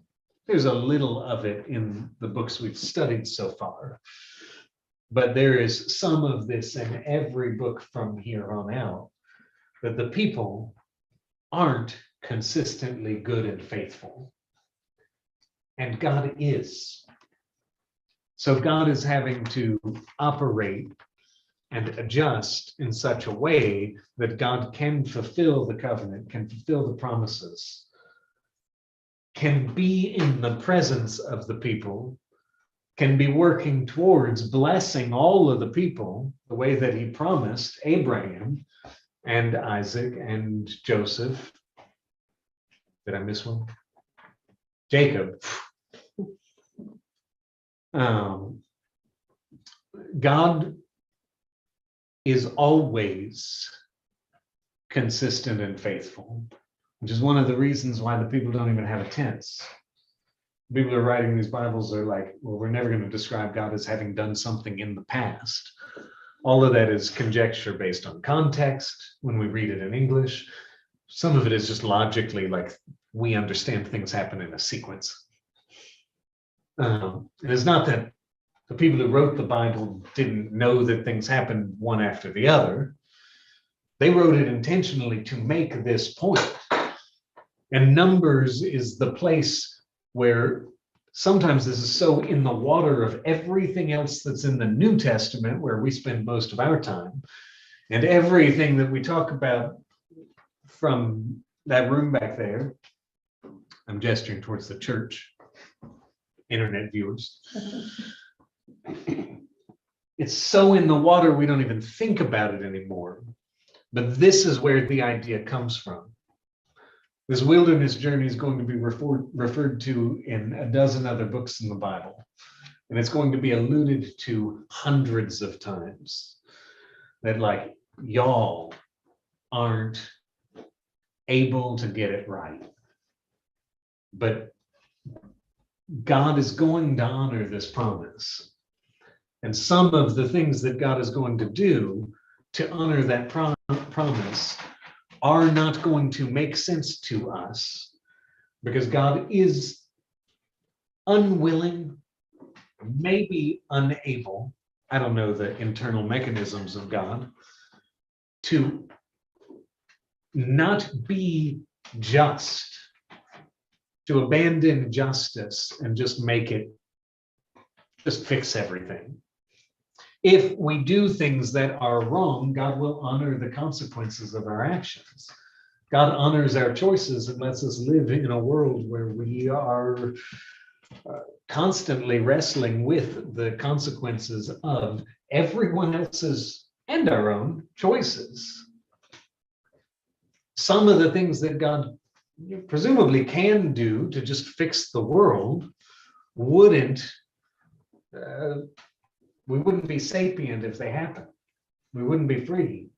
a little of it in the books we've studied so far, but there is some of this in every book from here on out, that the people aren't consistently good and faithful, and God is. So God is having to operate and adjust in such a way that God can fulfill the covenant, can fulfill the promises, can be in the presence of the people, can be working towards blessing all of the people the way that he promised Abraham and Isaac and Joseph. Did I miss one? Jacob. God is always consistent and faithful, which is one of the reasons why the people don't even have a tense. People who are writing these Bibles are like, well, we're never going to describe God as having done something in the past. All of that is conjecture based on context when we read it in English. Some of it is just logically like we understand things happen in a sequence. And it's not that the people who wrote the Bible didn't know that things happened one after the other. They wrote it intentionally to make this point. And Numbers is the place where Sometimes this is so in the water of everything else that's in the New Testament, where we spend most of our time, and everything that we talk about from that room back there. I'm gesturing towards the church, internet viewers. It's so in the water, we don't even think about it anymore. But this is where the idea comes from. This wilderness journey is going to be referred to in a dozen other books in the Bible. And it's going to be alluded to hundreds of times. That like, y'all aren't able to get it right. But God is going to honor this promise. And some of the things that God is going to do to honor that promise are not going to make sense to us, because God is unwilling, maybe unable, I don't know the internal mechanisms of God, to not be just, to abandon justice and just make it, just fix everything. If we do things that are wrong, God will honor the consequences of our actions. God honors our choices and lets us live in a world where we are constantly wrestling with the consequences of everyone else's and our own choices. Some of the things that God presumably can do to just fix the world wouldn't, we wouldn't be sapient if they happened. We wouldn't be free.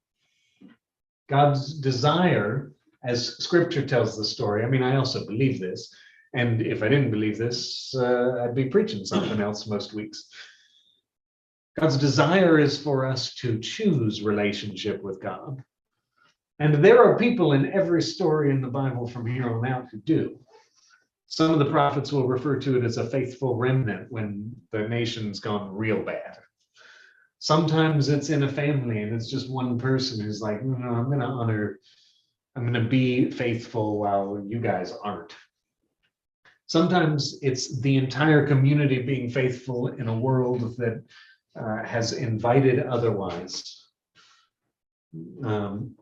God's desire, as scripture tells the story, I mean, I also believe this, and if I didn't believe this, I'd be preaching something else most weeks. God's desire is for us to choose relationship with God. And there are people in every story in the Bible from here on out who do. Some of the prophets will refer to it as a faithful remnant when the nation's gone real bad. Sometimes it's in a family and it's just one person who's like, no, I'm going to honor, I'm going to be faithful while you guys aren't. Sometimes it's the entire community being faithful in a world that has invited otherwise. And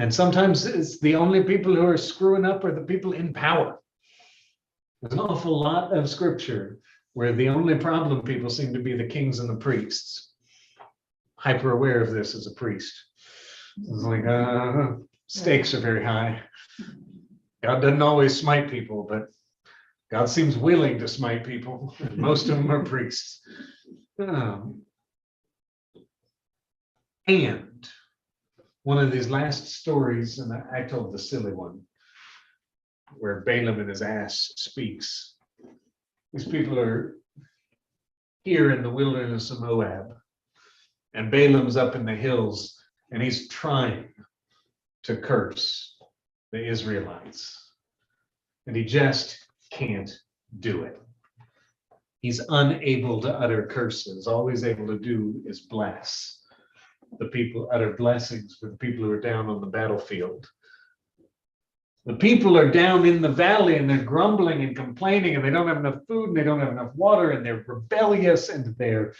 sometimes it's the only people who are screwing up are the people in power. There's an awful lot of scripture where the only problem people seem to be the kings and the priests. Hyper aware of this as a priest. It's like, stakes are very high. God doesn't always smite people, but God seems willing to smite people. Most of them are priests. And one of these last stories, and I told the silly one, where Balaam and his ass speaks. These people are here in the wilderness of Moab, and Balaam's up in the hills, and he's trying to curse the Israelites. And he just can't do it. He's unable to utter curses. All he's able to do is bless the people, utter blessings for the people who are down on the battlefield. The people are down in the valley and they're grumbling and complaining and they don't have enough food and they don't have enough water and they're rebellious and they're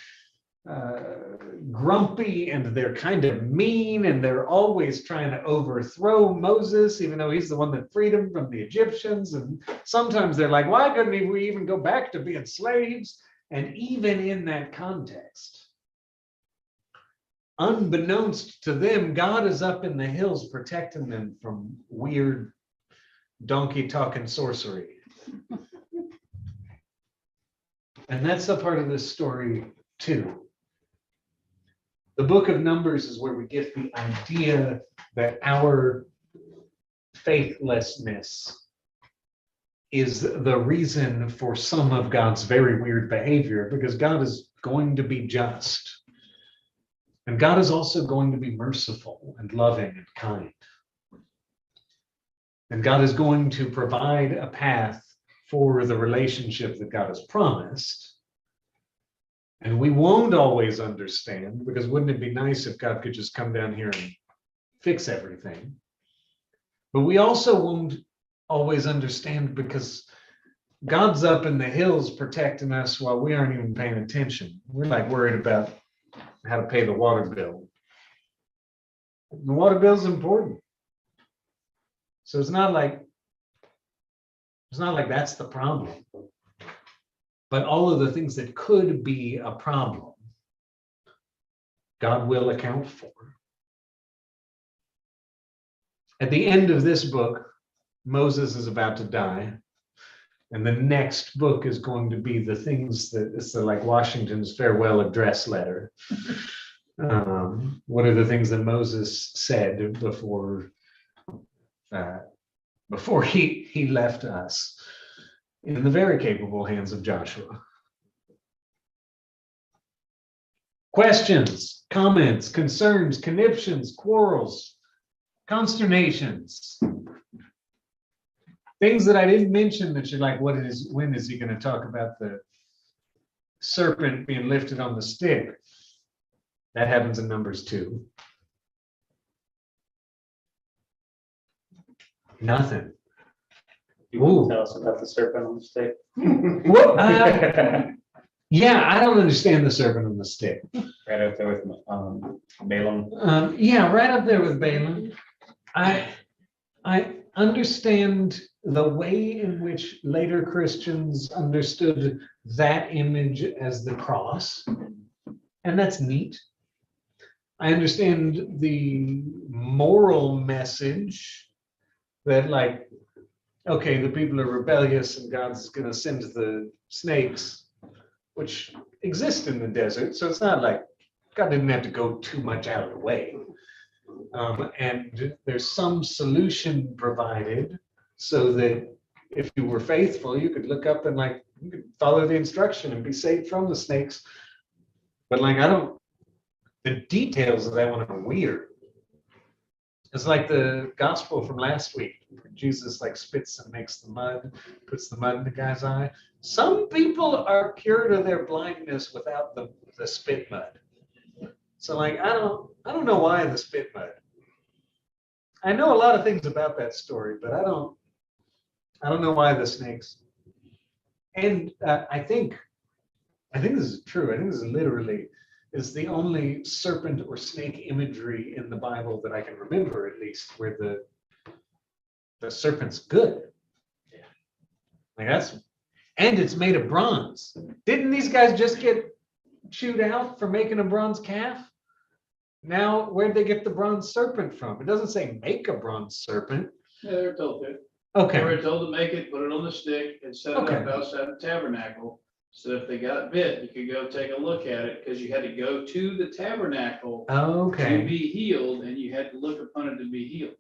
grumpy and they're kind of mean and they're always trying to overthrow Moses, even though he's the one that freed him from the Egyptians. And sometimes they're like, why couldn't we even go back to being slaves? And even in that context, unbeknownst to them, God is up in the hills protecting them from weird donkey talking sorcery. And that's a part of this story too. The book of Numbers is where we get the idea that our faithlessness is the reason for some of God's very weird behavior, because God is going to be just. And God is also going to be merciful and loving and kind. And God is going to provide a path for the relationship that God has promised. And we won't always understand, because wouldn't it be nice if God could just come down here and fix everything? But we also won't always understand because God's up in the hills protecting us while we aren't even paying attention. We're like worried about how to pay the water bill. The water bill is important. So it's not like that's the problem. But all of the things that could be a problem, God will account for. At the end of this book, Moses is about to die. And the next book is going to be the things that it's like Washington's farewell address letter. What are the things that Moses said before he left us in the very capable hands of Joshua? Questions, comments, concerns, conniptions, quarrels, consternations. Things that I didn't mention that you're like, when is he going to talk about the serpent being lifted on the stick? That happens in Numbers 2. Nothing. You want to tell us about the serpent on the stick? What? Yeah, I don't understand the serpent on the stick. Right up there with Balaam. Yeah, right up there with Balaam. I understand the way in which later Christians understood that image as the cross, and that's neat. I understand the moral message that, like, okay, the people are rebellious and God's going to send the snakes, which exist in the desert. So it's not like God didn't have to go too much out of the way. And there's some solution provided so that if you were faithful, you could look up and like, you could follow the instruction and be saved from the snakes. But like, the details of that one are weird. It's like the gospel from last week. Jesus like spits and makes the mud, puts the mud in the guy's eye. Some people are cured of their blindness without the spit mud. So like, I don't know why the spit mud. I know a lot of things about that story, but I don't know why the snakes. And I think this is true. I think this is literally is the only serpent or snake imagery in the Bible that I can remember, at least, where the serpent's good. Yeah. Like and it's made of bronze. Didn't these guys just get chewed out for making a bronze calf? Now, where'd they get the bronze serpent from? It doesn't say make a bronze serpent. Yeah, they were told to. Okay. They were told to make it, put it on the stick and set it Okay. up outside the tabernacle. So if they got bit, you could go take a look at it, because you had to go to the tabernacle to Okay. be healed, and you had to look upon it to be healed.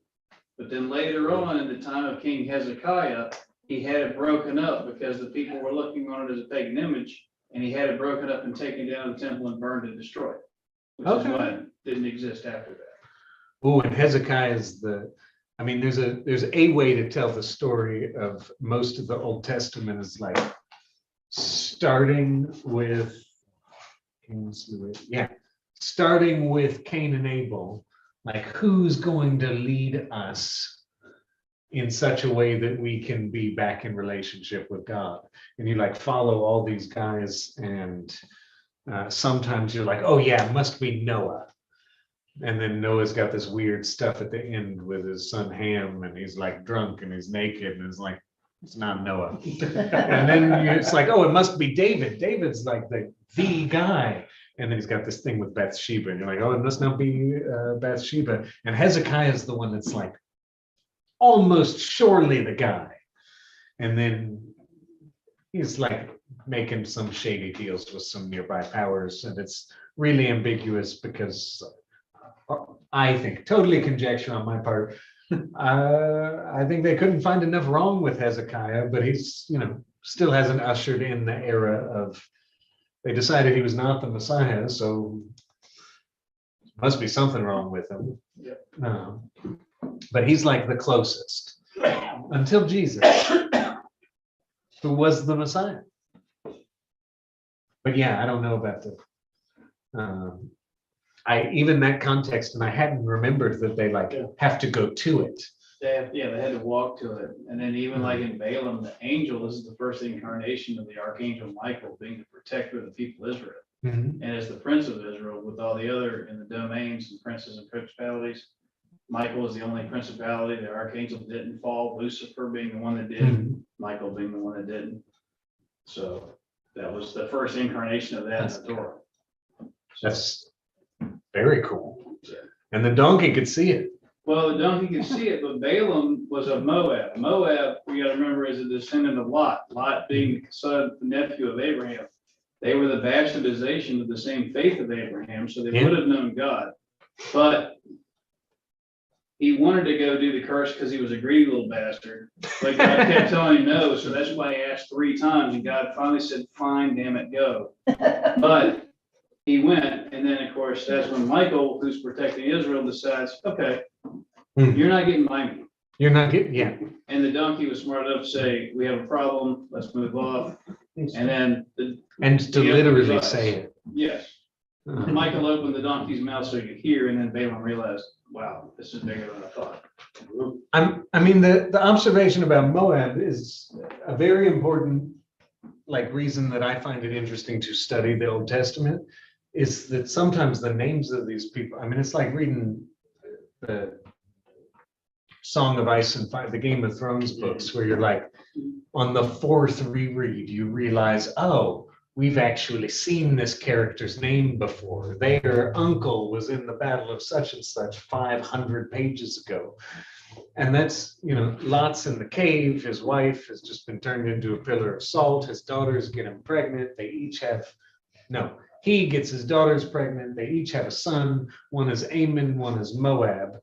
But then later on, in the time of King Hezekiah, he had it broken up because the people were looking on it as a pagan image, and he had it broken up and taken down to the temple and burned and destroyed, which is Okay. why it didn't exist after that. Oh, and Hezekiah is there's a way to tell the story of most of the Old Testament is like starting with Cain and Abel, like who's going to lead us in such a way that we can be back in relationship with God. And you like follow all these guys, and sometimes you're like, oh yeah, it must be Noah. And then Noah's got this weird stuff at the end with his son Ham, and he's like drunk and he's naked, and it's like, it's not Noah. And then it's like, oh, it must be David. David's like the guy. And then he's got this thing with Bathsheba, and you're like, oh, it must not be Bathsheba. And Hezekiah is the one that's like almost surely the guy. And then he's like making some shady deals with some nearby powers, and it's really ambiguous because I think, totally conjecture on my part, I think they couldn't find enough wrong with Hezekiah, but he's, still hasn't ushered in the era of, they decided he was not the Messiah, so must be something wrong with him. Yep. But he's like the closest until Jesus, who was the Messiah. But yeah, I don't know about even that context, and I hadn't remembered that they have to go to it. They had to walk to it. And then even like in Balaam, the angel, this is the first incarnation of the archangel Michael being the protector of the people of Israel. Mhm. And as the prince of Israel, with all the other in the domains and princes and principalities, Michael is the only principality. The archangel didn't fall, Lucifer being the one that did, Mhm. Michael being the one that didn't. So that was the first incarnation of that in the Torah. That's very cool. And the donkey could see it. Well, the donkey could see it, but Balaam was of Moab. Moab, we gotta remember, is a descendant of Lot, Lot being the son, the nephew of Abraham. They were the bastardization of the same faith of Abraham, so they Yeah. would have known God. But he wanted to go do the curse because he was a greedy little bastard. But God kept telling him no, so that's why he asked 3 times, and God finally said, fine, damn it, go. But he went, and then, of course, that's when Michael, who's protecting Israel, decides, okay, you're not getting my meat. You're not getting, yeah. And the donkey was smart enough to say, we have a problem, let's move off. And then, And to Yeah, literally because- say it. yes, Uh, Michael opened the donkey's mouth so he could hear, and then Balaam realized, wow, this is bigger than I thought. I mean, the observation about Moab is a very important, like, reason that I find it interesting to study the Old Testament is that sometimes the names of these people, I mean, it's like reading the Song of Ice and Fire, the Game of Thrones books, where you're like, on the 4th reread, you realize, oh, we've actually seen this character's name before. Their uncle was in the battle of such and such 500 pages ago. And that's, Lot's in the cave. His wife has just been turned into a pillar of salt. His daughters get him pregnant. They each have, no, he gets his daughters pregnant. They each have a son. One is Ammon, one is Moab.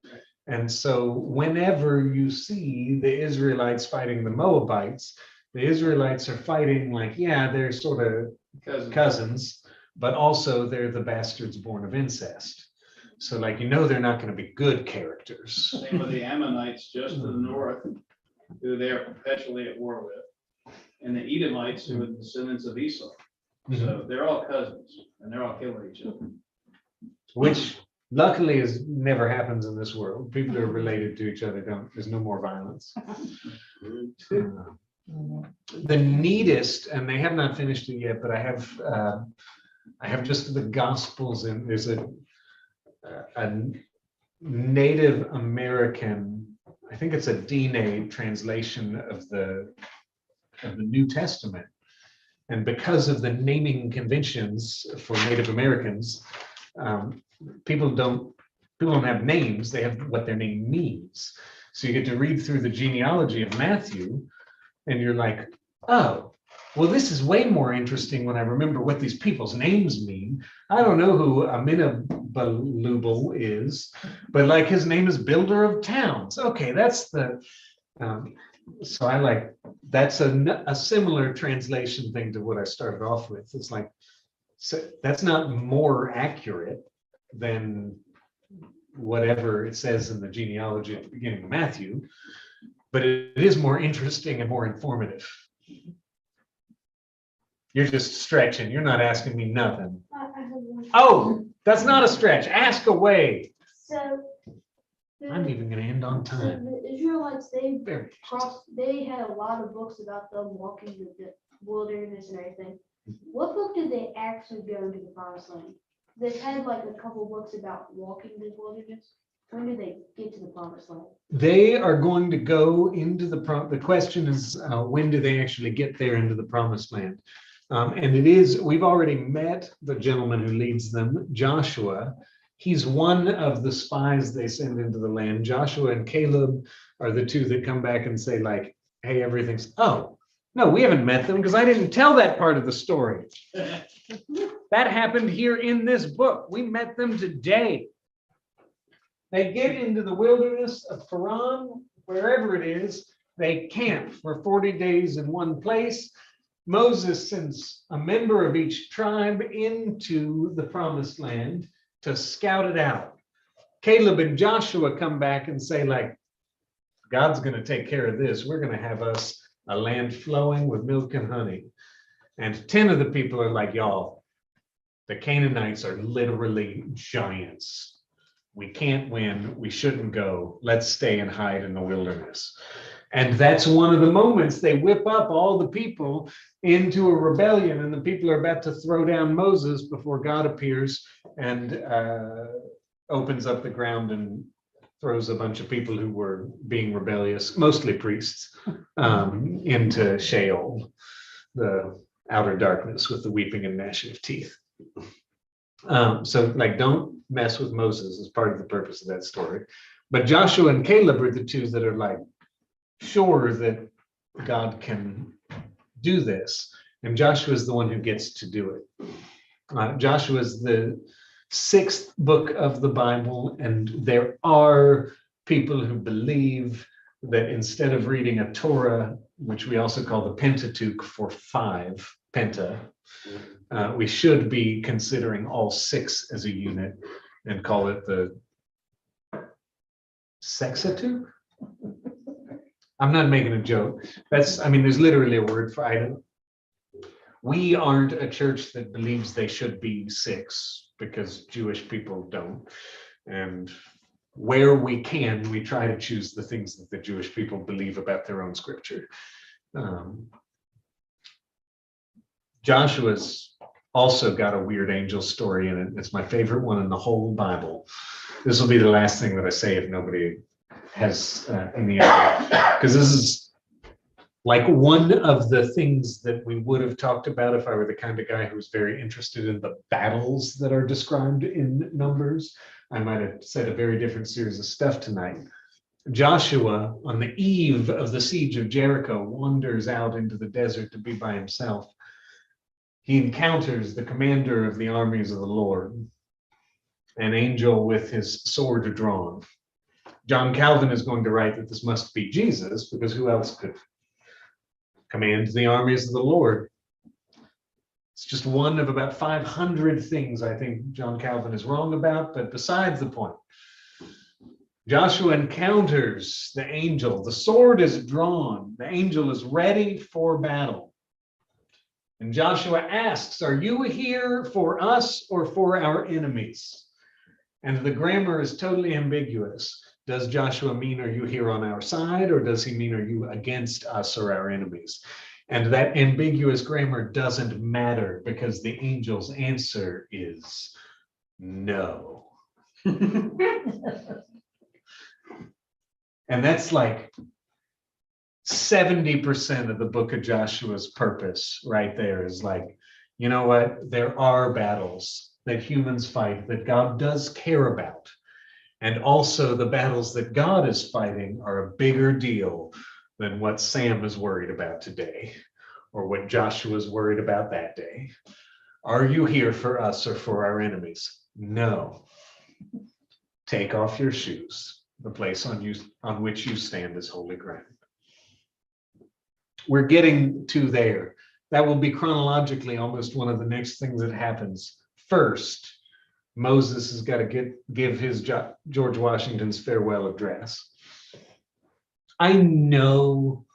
And so whenever you see the Israelites fighting the Moabites, the Israelites are fighting like, yeah, they're sort of cousins, but also they're the bastards born of incest. So like, they're not going to be good characters. Same with the Ammonites just to the north, who they are perpetually at war with. And the Edomites, who are the descendants of Esau. So they're all cousins, and they're all killing each other. Which luckily never happens in this world. People who are related to each other there's no more violence. The neatest, and they have not finished it yet, but I have just the Gospels, and there's a Native American, I think it's a DNA translation of the New Testament. And because of the naming conventions for Native Americans, people don't have names, they have what their name means. So you get to read through the genealogy of Matthew, and you're like, oh, well, this is way more interesting when I remember what these people's names mean. I don't know who Aminabal is, but like his name is Builder of Towns. Okay, that's the, so I like, that's a similar translation thing to what I started off with. It's like, so that's not more accurate than whatever it says in the genealogy at the beginning of Matthew, but it is more interesting and more informative. You're just stretching. You're not asking me nothing. I have one. Oh, that's not a stretch. Ask away. So. I'm even going to end on So time. the Israelites, Very. they had a lot of books about them walking the wilderness and everything. What book did they actually go into the promised land? They've had like a couple books about walking the wilderness. When do they get to the promised land? They are going to go into the question is, when do they actually get there into the promised land? And we've already met the gentleman who leads them, Joshua. He's one of the spies they send into the land. Joshua and Caleb are the two that come back and say like, hey, everything's, oh, no, we haven't met them because I didn't tell that part of the story. That happened here in this book. We met them today. They get into the wilderness of Paran, wherever it is. They camp for 40 days in one place. Moses sends a member of each tribe into the promised land to scout it out. Caleb and Joshua come back and say like, God's going to take care of this. We're going to have us a land flowing with milk and honey. And 10 of the people are like, y'all, the Canaanites are literally giants. We can't win. We shouldn't go. Let's stay and hide in the wilderness. And that's one of the moments they whip up all the people into a rebellion, and the people are about to throw down Moses before God appears and opens up the ground and throws a bunch of people who were being rebellious, mostly priests, into Sheol, the outer darkness with the weeping and gnashing of teeth. So like, don't mess with Moses as part of the purpose of that story. But Joshua and Caleb are the two that are like sure that God can do this. And Joshua is the one who gets to do it. Joshua is the 6th book of the Bible, and there are people who believe that instead of reading a Torah, which we also call the Pentateuch for 5, Penta, we should be considering all 6 as a unit and call it the Sexateuch. I'm not making a joke. That's, I mean, there's literally a word for it. We aren't a church that believes they should be 6 because Jewish people don't. And where we can, we try to choose the things that the Jewish people believe about their own scripture. Joshua's also got a weird angel story in it. It's my favorite one in the whole Bible. This will be the last thing that I say if nobody has any other, because this is like one of the things that we would have talked about if I were the kind of guy who was very interested in the battles that are described in Numbers. I might have said a very different series of stuff tonight. Joshua, on the eve of the siege of Jericho, wanders out into the desert to be by himself. He encounters the commander of the armies of the Lord, an angel with his sword drawn. John Calvin is going to write that this must be Jesus, because who else could command the armies of the Lord? It's just one of about 500 things I think John Calvin is wrong about, but besides the point. Joshua encounters the angel. The sword is drawn. The angel is ready for battle. And Joshua asks, are you here for us or for our enemies? And the grammar is totally ambiguous. Does Joshua mean, are you here on our side, or does he mean, are you against us or our enemies? And that ambiguous grammar doesn't matter, because the angel's answer is no. And that's like 70% of the book of Joshua's purpose right there, is like, you know what? There are battles that humans fight that God does care about. And also the battles that God is fighting are a bigger deal than what Sam is worried about today, or what Joshua is worried about that day. Are you here for us or for our enemies? No. Take off your shoes. The place on which you stand is holy ground. We're getting to there. That will be chronologically almost one of the next things that happens. First, Moses has got to give his George Washington's farewell address. I know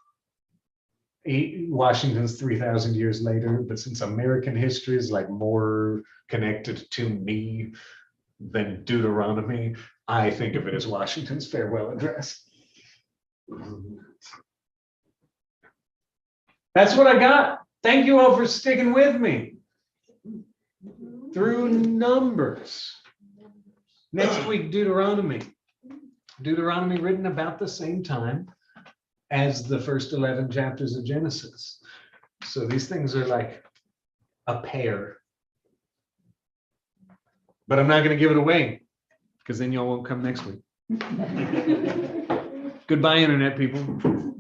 Washington's 3,000 years later, but since American history is like more connected to me than Deuteronomy, I think of it as Washington's farewell address. That's what I got. Thank you all for sticking with me through Numbers. Next week, Deuteronomy. Deuteronomy written about the same time as the first 11 chapters of Genesis. So these things are like a pair. But I'm not going to give it away, because then y'all won't come next week. Goodbye, Internet people.